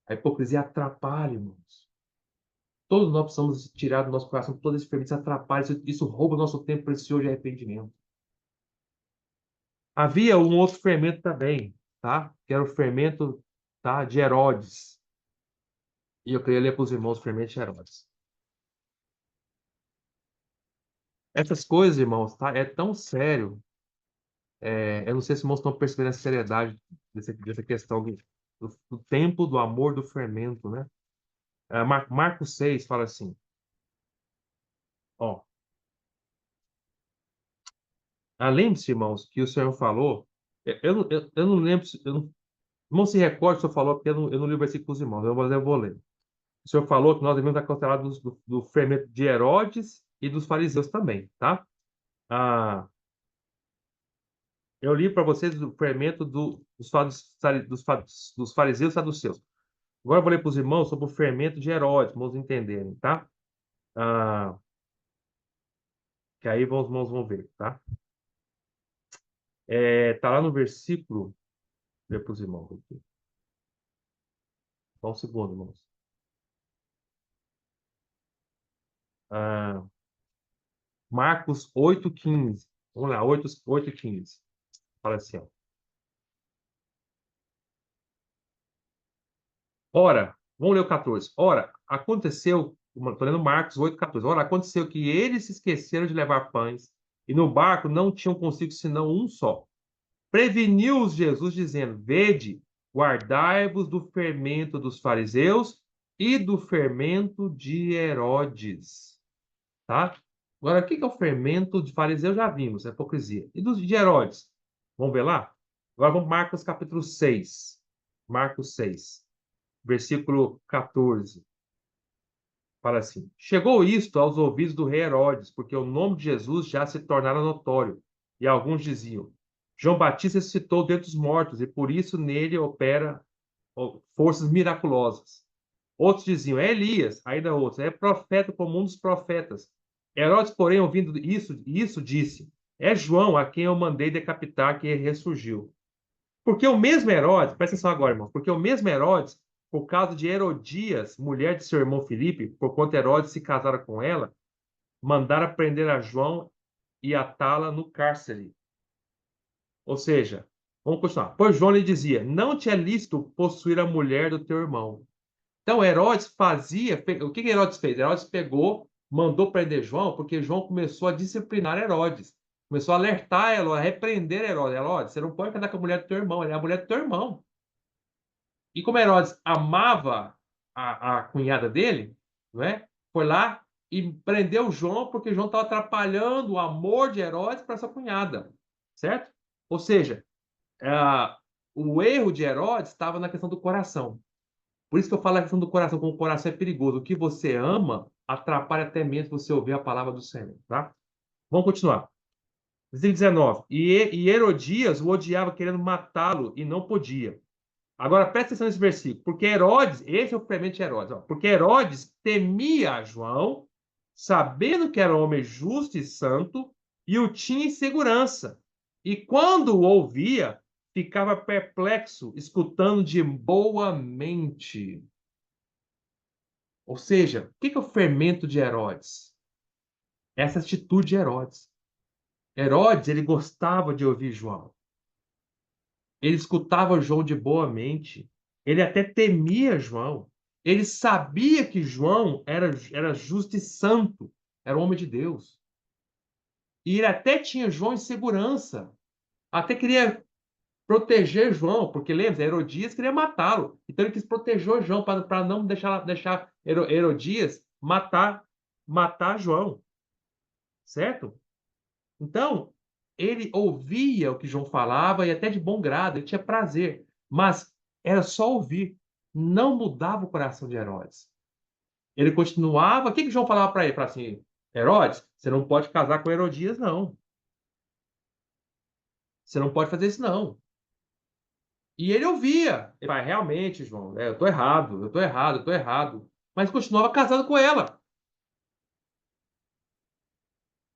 A hipocrisia atrapalha, irmãos. Todos nós precisamos tirar do nosso coração todo esse fermento, isso atrapalha, isso rouba o nosso tempo precioso de arrependimento. Havia um outro fermento também, tá? Que era o fermento, tá, de Herodes. E eu queria ler para os irmãos o fermento de Herodes. Essas coisas, irmãos, tá? É tão sério. Eu não sei se os irmãos estão percebendo a seriedade dessa questão do tempo, do amor, do fermento, né? Marcos 6 fala assim, ó. Lembre-se, irmãos, que o Senhor falou. Eu não lembro, não se recorde se o Senhor falou, porque eu não li o versículo para os irmãos, eu vou ler. O Senhor falou que nós devemos estar cancelados do fermento de Herodes e dos fariseus também, tá? Ah, eu li para vocês o fermento dos fariseus e saduceus. Agora eu vou ler para os irmãos sobre o fermento de Herodes, para os entenderem, tá? Ah, que aí os irmãos vão ver, tá? Tá lá no versículo. Vou ler para os irmãos aqui. Só um segundo, irmãos. Ah, Marcos 8,15. Vamos lá, 8,15. Fala assim, ó. Ora, vamos ler o 14. Ora, aconteceu, estou lendo Marcos 8,14. Ora, aconteceu que eles se esqueceram de levar pães e no barco não tinham consigo senão um só. Preveniu-os Jesus, dizendo: Vede, guardai-vos do fermento dos fariseus e do fermento de Herodes. Tá? Agora, o que é o fermento de fariseu? Já vimos, é hipocrisia. E dos de Herodes? Vamos ver lá? Agora vamos Marcos capítulo 6. Marcos 6, versículo 14. Fala assim: Chegou isto aos ouvidos do rei Herodes, porque o nome de Jesus já se tornara notório. E alguns diziam: João Batista ressuscitou dentre os mortos, e por isso nele opera forças miraculosas. Outros diziam: É Elias, ainda outros: É profeta como um dos profetas. Herodes, porém, ouvindo isso disse: É João, a quem eu mandei decapitar, que ressurgiu. Porque o mesmo Herodes, presta atenção agora, irmão, porque o mesmo Herodes, por causa de Herodias, mulher de seu irmão Filipe, por quanto Herodes se casara com ela, mandara prender a João e atá-la no cárcere. Ou seja, vamos continuar. Pois João lhe dizia: Não te é lícito possuir a mulher do teu irmão. Então, Herodes fazia. O que Herodes fez? Herodes pegou, mandou prender João, porque João começou a disciplinar Herodes. Começou a alertar Herodes, a repreender Herodes. Herodes, você não pode casar com a mulher do teu irmão, ela é a mulher do teu irmão. E como Herodes amava a cunhada dele, não é? Foi lá e prendeu João, porque João estava atrapalhando o amor de Herodes para sua cunhada. Certo? Ou seja, o erro de Herodes estava na questão do coração. Por isso que eu falo a questão do coração, como o coração é perigoso. O que você ama atrapalha até mesmo você ouvir a palavra do Senhor, tá? Vamos continuar. Versículo 19. E Herodias o odiava, querendo matá-lo, e não podia. Agora, presta atenção nesse versículo. Porque Herodes, esse é o fermento de Herodes, ó, porque Herodes temia João, sabendo que era um homem justo e santo, e o tinha em segurança. E quando o ouvia, ficava perplexo, escutando de boa mente. Ou seja, o que é o fermento de Herodes? Essa atitude de Herodes. Herodes, ele gostava de ouvir João. Ele escutava João de boa mente. Ele até temia João. Ele sabia que João era justo e santo. Era um homem de Deus. E ele até tinha João em segurança. Até queria proteger João, porque lembra, Herodias queria matá-lo. Então ele quis proteger João para não deixar Herodias matar João, certo? Então, ele ouvia o que João falava e até de bom grado, ele tinha prazer, mas era só ouvir, não mudava o coração de Herodes. Ele continuava, o que João falava para ele? Falava assim, Herodes, você não pode casar com Herodias, não. Você não pode fazer isso, não. E ele ouvia. Ele falava, realmente, João, eu estou errado, eu estou errado, eu estou errado. Mas continuava casado com ela.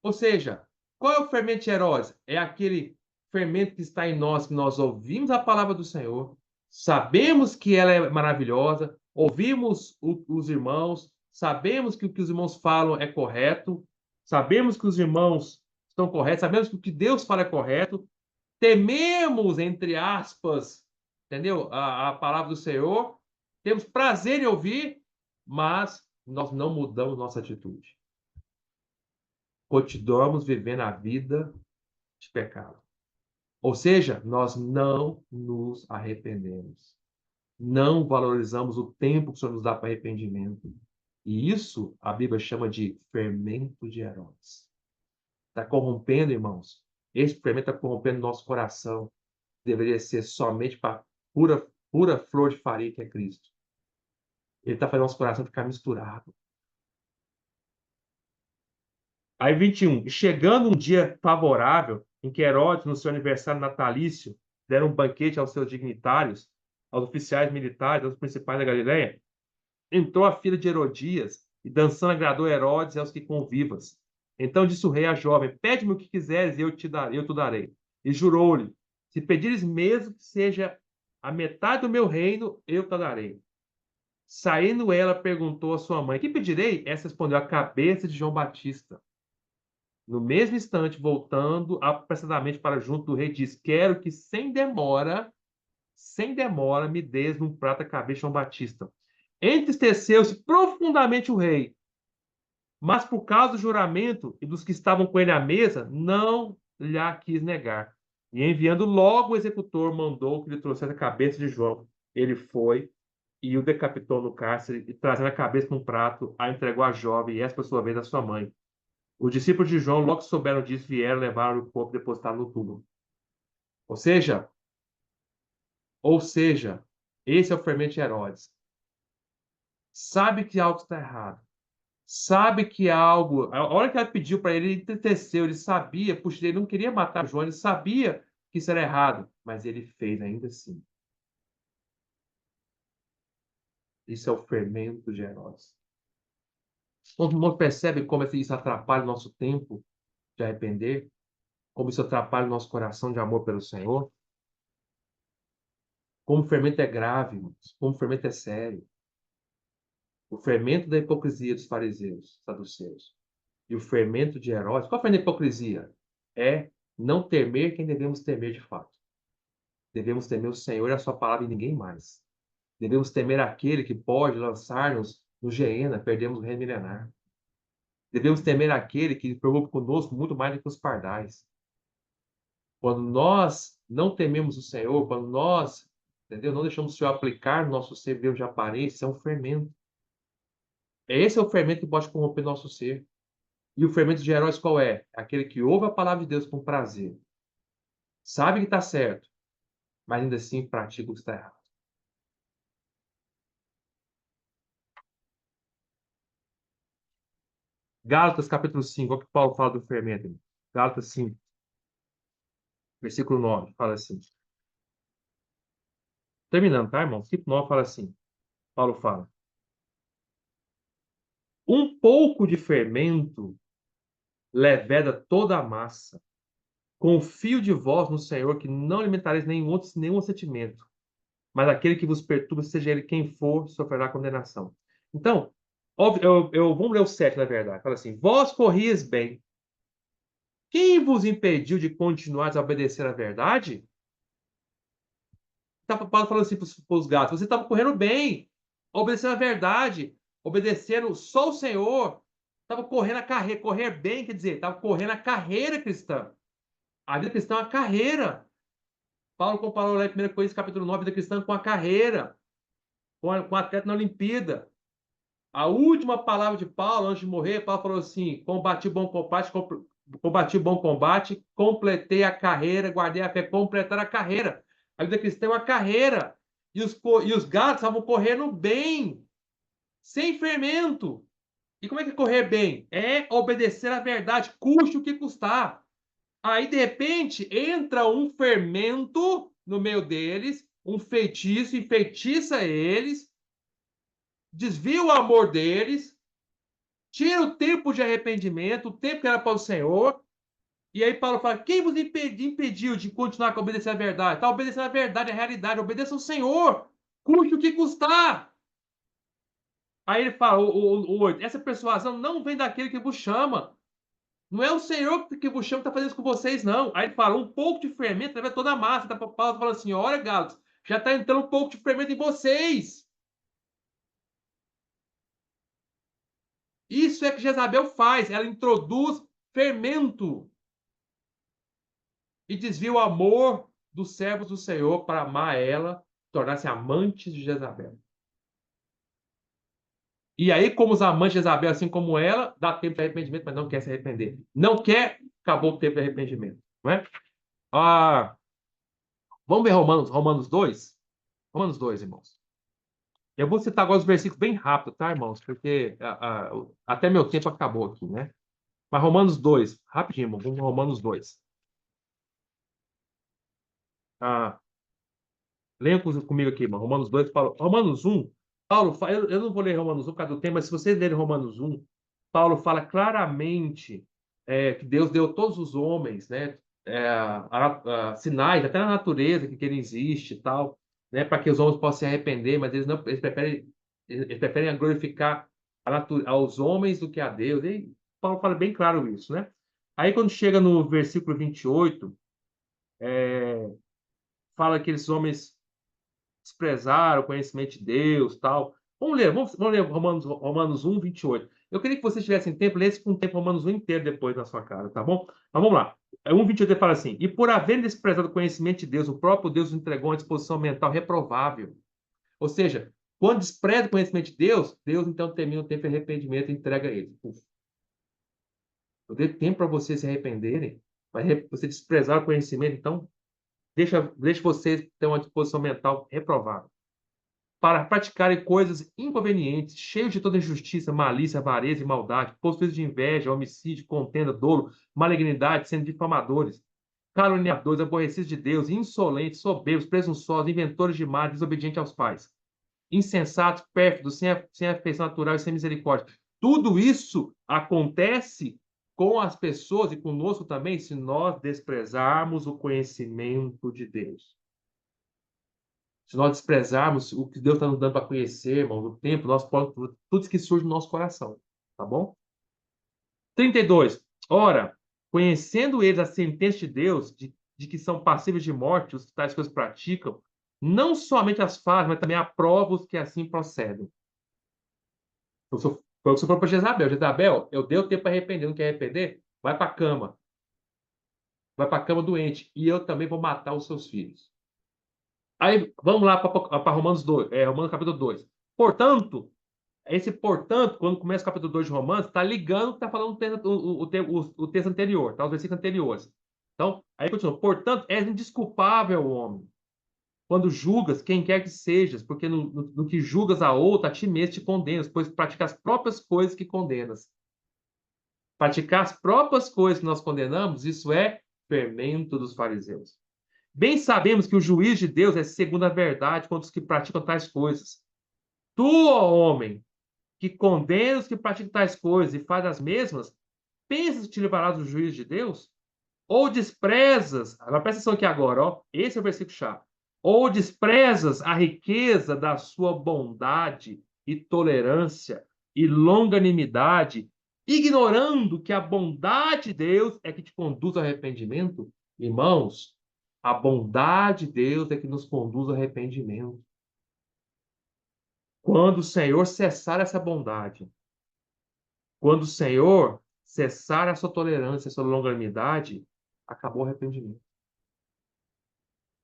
Ou seja, qual é o fermento de Herodes? É aquele fermento que está em nós, que nós ouvimos a palavra do Senhor, sabemos que ela é maravilhosa, ouvimos os irmãos, sabemos que o que os irmãos falam é correto, sabemos que os irmãos estão corretos, sabemos que o que Deus fala é correto, tememos, entre aspas, entendeu? A palavra do Senhor, temos prazer em ouvir, mas nós não mudamos nossa atitude. Continuamos vivendo a vida de pecado. Ou seja, nós não nos arrependemos. Não valorizamos o tempo que o Senhor nos dá para arrependimento. E isso a Bíblia chama de fermento de Herodes. Está corrompendo, irmãos. Esse fermento está corrompendo nosso coração. Deveria ser somente para pura flor de farinha que é Cristo. Ele está fazendo nosso coração ficar misturado. Aí 21. E chegando um dia favorável, em que Herodes, no seu aniversário natalício, deram um banquete aos seus dignitários, aos oficiais militares, aos principais da Galileia, entrou a filha de Herodias, e dançando agradou Herodes e aos que convivas. Então disse o rei à jovem: Pede-me o que quiseres, e eu te darei. E jurou-lhe: Se pedires mesmo que seja a metade do meu reino, eu te darei. Saindo ela, perguntou à sua mãe: Que pedirei? Essa respondeu: A cabeça de João Batista. No mesmo instante, voltando apressadamente para junto do rei, diz: Quero que sem demora, me des num prato a cabeça de João Batista. Entristeceu-se profundamente o rei, mas por causa do juramento e dos que estavam com ele à mesa, não lhe quis negar. E enviando logo o executor, mandou que lhe trouxesse a cabeça de João. Ele foi e o decapitou no cárcere, e trazendo a cabeça num prato, a entregou à jovem, e essa, por sua vez, à sua mãe. Os discípulos de João, logo que souberam disso, vieram, levaram o corpo e depositaram no túmulo. Ou seja, ou seja, esse é o fermento de Herodes. Sabe que algo está errado. Sabe que algo. A hora que ela pediu para ele, ele entristeceu, ele sabia, puxa, ele não queria matar João, ele sabia que isso era errado, mas ele fez ainda assim. Isso é o fermento de Herodes. Todo mundo percebe como isso atrapalha o nosso tempo de arrepender, como isso atrapalha o nosso coração de amor pelo Senhor. Como o fermento é grave, irmãos. Como o fermento é sério. O fermento da hipocrisia dos fariseus, saduceus. E o fermento de Herodes. Qual é o fermento da hipocrisia? É não temer quem devemos temer de fato. Devemos temer o Senhor e a sua palavra e ninguém mais. Devemos temer aquele que pode lançar-nos no Geena, perdemos o reino milenar. Devemos temer aquele que preocupa conosco muito mais do que os pardais. Quando nós não tememos o Senhor, quando nós, entendeu, não deixamos o Senhor aplicar no nosso ser Deus de aparência, é um fermento. Esse é o fermento que pode corromper nosso ser. E o fermento de Herodes qual é? Aquele que ouve a palavra de Deus com prazer. Sabe que está certo, mas ainda assim pratica o que está errado. Gálatas capítulo 5, olha o que Paulo fala do fermento. Gálatas 5, versículo 9, fala assim. Terminando, tá, irmão? Versículo 9 fala assim. Paulo fala. Um pouco de fermento leveda toda a massa. Confio de vós no Senhor, que não alimentareis nenhum sentimento, mas aquele que vos perturba, seja ele quem for, sofrerá condenação. Então, óbvio, vamos ler o 7, na verdade. Fala assim: Vós corrias bem. Quem vos impediu de continuar a obedecer à verdade? Paulo falando assim para os gatos: Você estava correndo bem, obedecendo à verdade, obedecendo só o Senhor. Estava correndo a carreira. Correr bem quer dizer, estava correndo a carreira cristã. A vida cristã é uma carreira. Paulo comparou lá em 1 Coríntios capítulo 9 da cristã com a carreira, com a atleta na Olimpíada. A última palavra de Paulo, antes de morrer, Paulo falou assim: combati o bom combate, combati o bom combate, completei a carreira, guardei a fé, completar a carreira. A vida cristã é uma carreira. E os gatos estavam correndo bem, sem fermento. E como é que é correr bem? É obedecer à verdade, custe o que custar. Aí, de repente, entra um fermento no meio deles, um feitiço, enfeitiça eles, desvia o amor deles, tira o tempo de arrependimento, o tempo que era para o Senhor. E aí Paulo fala: quem vos impediu de continuar a obedecer a verdade? Está obedecendo a verdade, a realidade. Obedeça ao Senhor, custe o que custar. Aí ele fala, o 8, essa persuasão não vem daquele que vos chama. Não é o Senhor que vos chama que está fazendo isso com vocês, não. Aí ele fala, um pouco de fermento leva toda a massa. Tá, Paulo tá falando assim, olha, galos, já está entrando um pouco de fermento em vocês. Isso é que Jezabel faz. Ela introduz fermento e desvia o amor dos servos do Senhor para amar ela, tornar-se amantes de Jezabel. E aí, como os amantes de Jezabel, assim como ela, dá tempo de arrependimento, mas não quer se arrepender. Não quer, acabou o tempo de arrependimento. Não é? Ah, vamos ver Romanos 2? Romanos 2, irmãos. Eu vou citar agora os versículos bem rápido, tá, irmãos? Porque até meu tempo acabou aqui, né? Mas Romanos 2, rapidinho, irmão. Vamos Romanos 2. Ah, Leia comigo aqui, irmão. Romanos 2, Paulo. Romanos 1, Paulo, eu não vou ler Romanos 1 por causa do tempo, mas se vocês lerem Romanos 1, Paulo fala claramente que Deus deu a todos os homens, né, sinais, até na natureza, que ele existe e tal, né, para que os homens possam se arrepender, mas eles não, eles preferem glorificar aos homens do que a Deus. E Paulo fala bem claro isso, né? Aí quando chega no versículo 28, fala que esses homens desprezaram o conhecimento de Deus, tal. Vamos ler Romanos 1, 28. Eu queria que vocês tivessem tempo, lesse com o tempo Romanos 1 inteiro depois na sua cara, tá bom? Mas vamos lá. 1, 28 ele fala assim: e por haver desprezado o conhecimento de Deus, o próprio Deus nos entregou uma disposição mental reprovável. Ou seja, quando despreza o conhecimento de Deus, Deus então termina o tempo de arrependimento e entrega ele. Uf. Eu dei tempo para vocês se arrependerem, mas você desprezar o conhecimento, então deixa vocês ter uma disposição mental reprovável para praticarem coisas inconvenientes, cheios de toda injustiça, malícia, avareza e maldade, possuídos de inveja, homicídio, contenda, dolo, malignidade, sendo difamadores, caluniadores, aborrecidos de Deus, insolentes, soberbos, presunçosos, inventores de mal, desobedientes aos pais, insensatos, pérfidos, sem afeição natural e sem misericórdia. Tudo isso acontece com as pessoas e conosco também se nós desprezarmos o conhecimento de Deus. Se nós desprezarmos o que Deus está nos dando para conhecer, irmão, o tempo, tudo isso que surge no nosso coração, tá bom? 32. Ora, conhecendo eles a sentença de Deus, de que são passíveis de morte os que tais coisas praticam, não somente as fazem, mas também aprovam os que assim procedem. Foi o que você falou para Jezabel. Jezabel, eu dei o tempo para arrepender, não quer arrepender? Vai para a cama. Vai para a cama doente. E eu também vou matar os seus filhos. Aí, vamos lá para Romanos 2, Romanos capítulo 2. Portanto, esse portanto, quando começa o capítulo 2 de Romanos, está ligando o que está falando o texto anterior, tá? Os versículos anteriores. Então, aí continua. Portanto, és indesculpável, homem, quando julgas quem quer que sejas, porque no que julgas a outro, a ti mesmo te condenas, pois praticas as próprias coisas que condenas. Praticar as próprias coisas que nós condenamos, isso é fermento dos fariseus. Bem sabemos que o juiz de Deus é segundo a verdade contra os que praticam tais coisas. Tu, ó homem, que condena os que praticam tais coisas e faz as mesmas, pensas que te livrarás do juízo de Deus? Ou desprezas, presta atenção aqui agora, ó, esse é o versículo chave. Ou desprezas a riqueza da sua bondade e tolerância e longanimidade, ignorando que a bondade de Deus é que te conduz ao arrependimento? Irmãos, a bondade de Deus é que nos conduz ao arrependimento. Quando o Senhor cessar essa bondade, quando o Senhor cessar a sua tolerância, a sua longanimidade, acabou o arrependimento.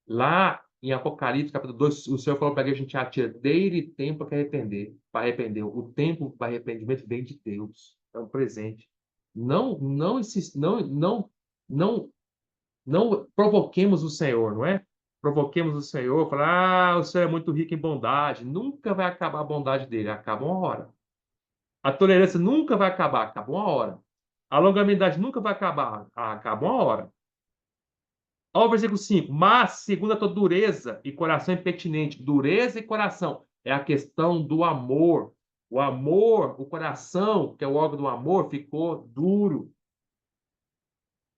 Lá em Apocalipse, capítulo 2, o Senhor falou para que a gente atira dele tempo para arrepender. O tempo para arrependimento vem de Deus. É um presente. Não insist, não, não provoquemos o Senhor, não é? Provoquemos o Senhor, falar, o Senhor é muito rico em bondade. Nunca vai acabar a bondade dele, acaba uma hora. A tolerância nunca vai acabar, acaba uma hora. A longanimidade nunca vai acabar, acaba uma hora. Olha o versículo 5. Mas, segundo a tua dureza e coração impertinente, dureza e coração, é a questão do amor. O amor, o coração, que é o órgão do amor, ficou duro.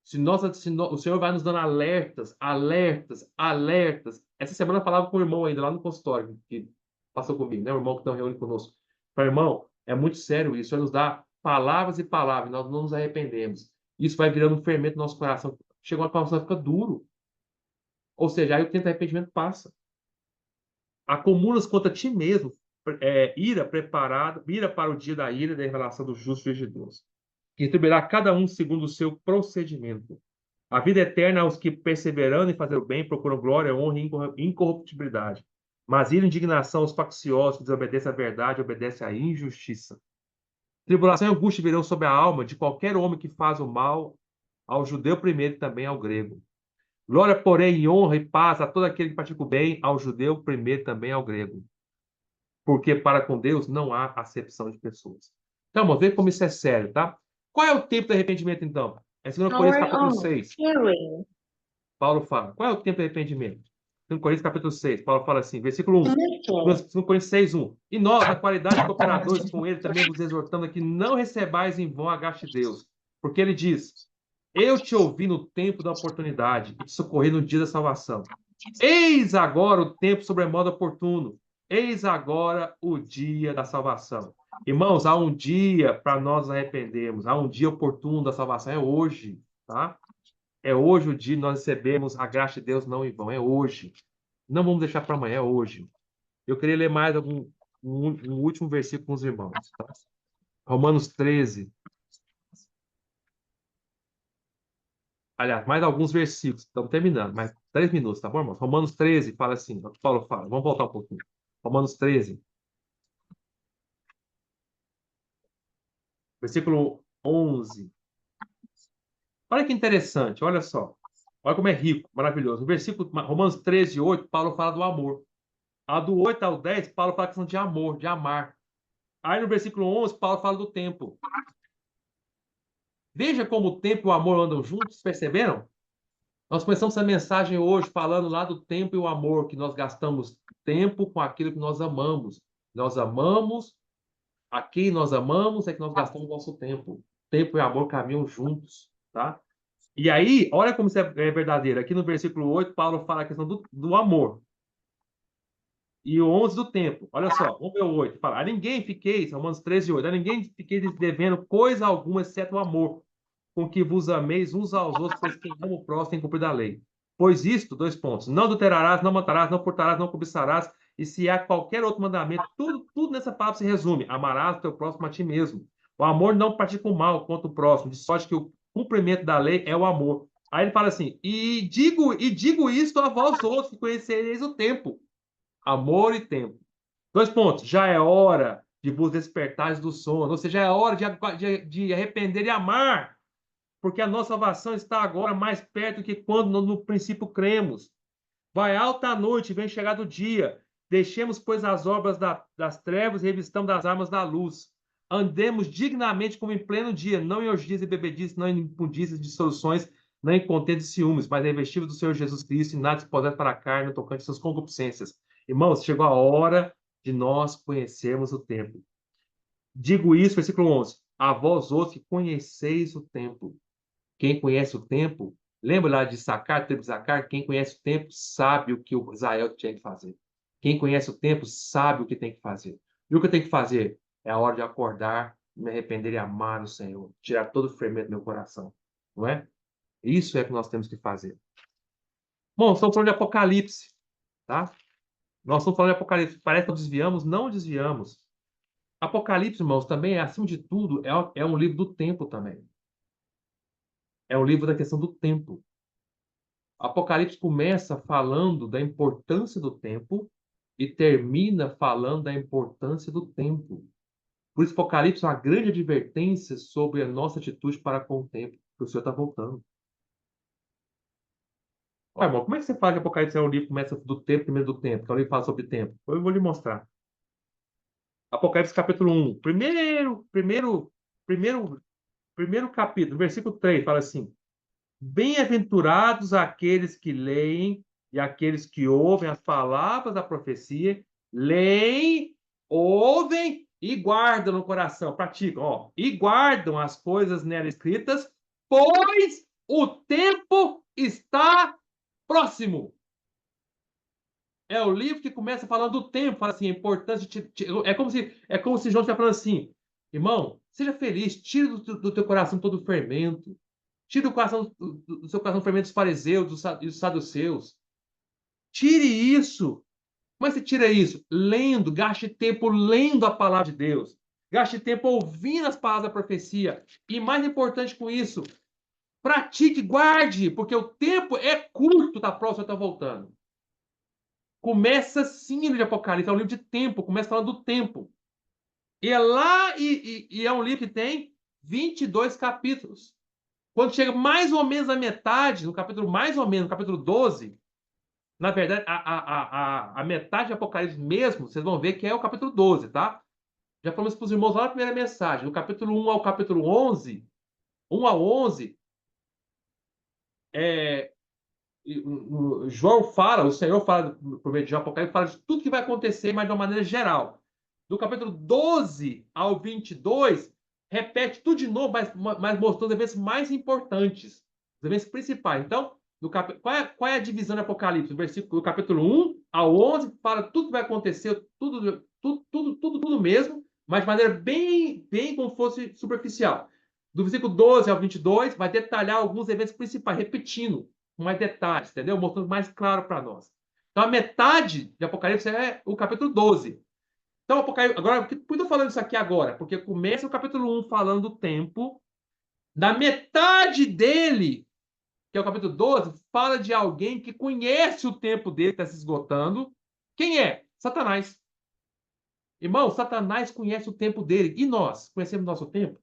O Senhor vai nos dando alertas, alertas, alertas. Essa semana eu falava com o irmão ainda lá no consultório, que passou comigo, né? O irmão que está reunido conosco. Falei, irmão, é muito sério isso. O Senhor nos dá palavras e palavras, nós não nos arrependemos. Isso vai virando um fermento no nosso coração. Chega uma palavra, fica duro. Ou seja, aí o tempo de arrependimento passa. Acumulas contra ti mesmo, ira preparada, ira para o dia da ira e da revelação do justo e de Deus, que retribuirá cada um segundo o seu procedimento. A vida eterna aos que, perseverando em fazer o bem, procuram glória, honra e incorruptibilidade. Mas ira e indignação aos facciosos que desobedecem à verdade, obedecem à injustiça. Tribulação e angústia virão sobre a alma de qualquer homem que faz o mal, ao judeu primeiro e também ao grego. Glória, porém, e honra e paz a todo aquele que pratica o bem, ao judeu primeiro e também ao grego. Porque para com Deus não há acepção de pessoas. Então, vamos ver como isso é sério, tá? Qual é o tempo de arrependimento, então? É 2 Coríntios, Our capítulo own 6. hearing. Paulo fala. Qual é o tempo de arrependimento? 2 Coríntios, capítulo 6. Paulo fala assim, versículo 1. Little. 2 Coríntios 6, 1. E nós, na qualidade de cooperadores com ele, também vos exortamos a que não recebais em vão a graça de Deus. Porque ele diz, eu te ouvi no tempo da oportunidade e te socorri no dia da salvação. Eis agora o tempo sobremodo oportuno. Eis agora o dia da salvação. Irmãos, há um dia para nós nos arrependermos. Há um dia oportuno da salvação. É hoje, tá? É hoje o dia que nós recebemos a graça de Deus não em vão. É hoje. Não vamos deixar para amanhã, é hoje. Eu queria ler mais um último versículo com os irmãos. Tá? Romanos 13. Aliás, mais alguns versículos. Estamos terminando, mais 3 minutos, tá bom, irmãos? Romanos 13 fala assim, o que Paulo fala. Vamos voltar um pouquinho. Romanos 13, versículo 11. Olha que interessante, olha só. Olha como é rico, maravilhoso. No versículo Romanos 13, 8, Paulo fala do amor. A do 8 ao 10, Paulo fala a questão de amor, de amar. Aí no versículo 11, Paulo fala do tempo. Veja como o tempo e o amor andam juntos, perceberam? Nós começamos essa mensagem hoje falando lá do tempo e o amor, que nós gastamos tempo com aquilo que nós amamos. Nós amamos, a quem nós amamos é que nós gastamos o nosso tempo. Tempo e amor caminham juntos, tá? E aí, olha como isso é verdadeiro. Aqui no versículo 8, Paulo fala a questão do amor. E o 11 do tempo. Olha só, vamos ver o 8. Fala, a ninguém fiqueis, Romanos 13, 8. A ninguém fiqueis devendo coisa alguma, exceto o amor, com que vos ameis uns aos outros, pois quem ama o próximo tem cumprido a lei. Pois isto, 2 pontos, não adulterarás, não matarás, não furtarás, não cobiçarás, e se há qualquer outro mandamento, tudo nessa palavra se resume. Amarás o teu próximo a ti mesmo. O amor não pratica o mal contra o próximo, de sorte que o cumprimento da lei é o amor. Aí ele fala assim, e digo isto a vós outros, que conhecereis o tempo. Amor e tempo. 2 pontos, já é hora de vos despertares do sono, ou seja, é hora de arrepender e amar, porque a nossa salvação está agora mais perto que quando no princípio cremos. Vai alta a noite, vem chegado o dia. Deixemos, pois, as obras das trevas e revistamos das armas da luz. Andemos dignamente como em pleno dia, não em orgias e bebedices, não em impundícias de dissoluções, não em contendas e ciúmes, mas revestidos do Senhor Jesus Cristo e nada se pode para a carne, no tocante às suas concupiscências. Irmãos, chegou a hora de nós conhecermos o tempo. Digo isso, versículo 11. A vós outros que conheceis o tempo. Quem conhece o tempo, lembra lá de Sacar, tribo de Sacar? Quem conhece o tempo sabe o que o Israel tinha que fazer. Quem conhece o tempo sabe o que tem que fazer. E o que eu tenho que fazer? É a hora de acordar, me arrepender e amar o Senhor. Tirar todo o fermento do meu coração. Não é? Isso é o que nós temos que fazer. Bom, estamos falando de Apocalipse. Tá? Nós estamos falando de Apocalipse. Parece que nós desviamos? Não desviamos. Apocalipse, irmãos, também, acima de tudo, é um livro do tempo também. É um livro da questão do tempo. Apocalipse começa falando da importância do tempo e termina falando da importância do tempo. Por isso, Apocalipse é uma grande advertência sobre a nossa atitude para com o tempo, que o Senhor está voltando. Ué, irmão, como é que você fala que Apocalipse é um livro que começa do tempo, primeiro do tempo, que é um livro que fala sobre tempo? Eu vou lhe mostrar. Apocalipse capítulo 1. Primeiro capítulo, versículo 3, fala assim: Bem-aventurados aqueles que leem e aqueles que ouvem as palavras da profecia, leem, ouvem e guardam no coração, praticam, ó, e guardam as coisas nela escritas, pois o tempo está próximo. É o livro que começa falando do tempo, fala assim, a importância é como se João estivesse falando assim, irmão, seja feliz, tire do teu coração todo o fermento, tire do seu coração o fermento dos fariseus, dos saduceus. Tire isso. Como é que você tira isso? Lendo, gaste tempo lendo a palavra de Deus. Gaste tempo ouvindo as palavras da profecia. E mais importante com isso, pratique, guarde, porque o tempo é curto, tá próximo, está voltando. Começa assim no livro de Apocalipse, é um livro de tempo, começa falando do tempo. E é lá, e é um livro que tem 22 capítulos. Quando chega mais ou menos na metade, no capítulo mais ou menos, no capítulo 12, na verdade, a metade de Apocalipse mesmo, vocês vão ver que é o capítulo 12, tá? Já falamos para os irmãos lá na primeira mensagem. Do capítulo 1 ao capítulo 11, 1 ao 11, é, João fala, o Senhor fala, por meio de João Apocalipse, fala de tudo que vai acontecer, mas de uma maneira geral. Do capítulo 12 ao 22, repete tudo de novo, mas mostrando os eventos mais importantes, os eventos principais. Então, qual é a divisão do Apocalipse? Do capítulo 1 ao 11, fala tudo que vai acontecer, tudo mesmo, mas de maneira bem como fosse superficial. Do versículo 12 ao 22, vai detalhar alguns eventos principais, repetindo com mais detalhes, entendeu? Mostrando mais claro para nós. Então, a metade de Apocalipse é o capítulo 12. Então, Apocalipse, agora, por que eu estou falando isso aqui agora? Porque começa o capítulo 1 falando do tempo, da metade dele, que é o capítulo 12, fala de alguém que conhece o tempo dele, que está se esgotando. Quem é? Satanás. Irmão, Satanás conhece o tempo dele. E nós? Conhecemos o nosso tempo?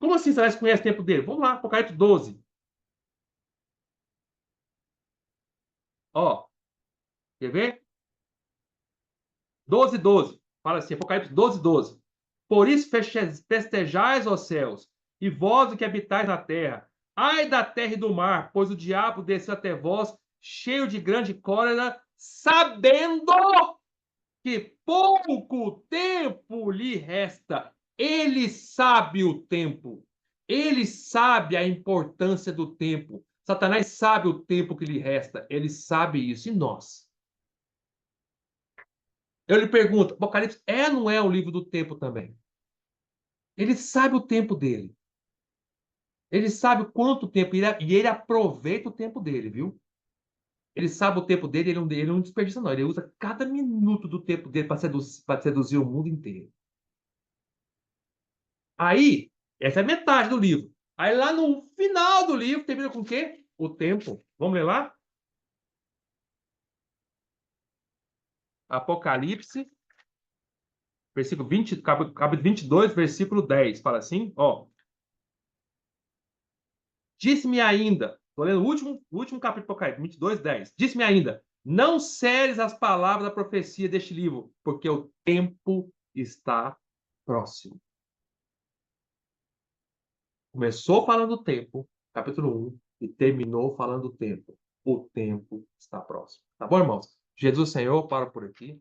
Como assim Satanás conhece o tempo dele? Vamos lá, Apocalipse 12. Ó, quer ver? 12, 12. Fala assim, Apocalipse 12, 12. Por isso festejais, ó céus, e vós que habitais na terra. Ai da terra e do mar, pois o diabo desceu até vós, cheio de grande cólera, sabendo que pouco tempo lhe resta. Ele sabe o tempo. Ele sabe a importância do tempo. Satanás sabe o tempo que lhe resta. Ele sabe isso. E nós? Eu lhe pergunto, Apocalipse é ou não é o livro do tempo também? Ele sabe o tempo dele. Ele sabe quanto tempo, e ele aproveita o tempo dele, viu? Ele sabe o tempo dele, ele não desperdiça, não. Ele usa cada minuto do tempo dele para seduzir o mundo inteiro. Aí, essa é metade do livro. Aí lá no final do livro, termina com o quê? O tempo. Vamos ler lá? Apocalipse, versículo 20, capítulo 22, versículo 10. Fala assim, ó. Disse-me ainda, estou lendo o último capítulo do Apocalipse, 22, 10. Disse-me ainda, não seres as palavras da profecia deste livro, porque o tempo está próximo. Começou falando do tempo, capítulo 1, e terminou falando do tempo. O tempo está próximo. Tá bom, irmãos? Jesus Senhor, para por aqui.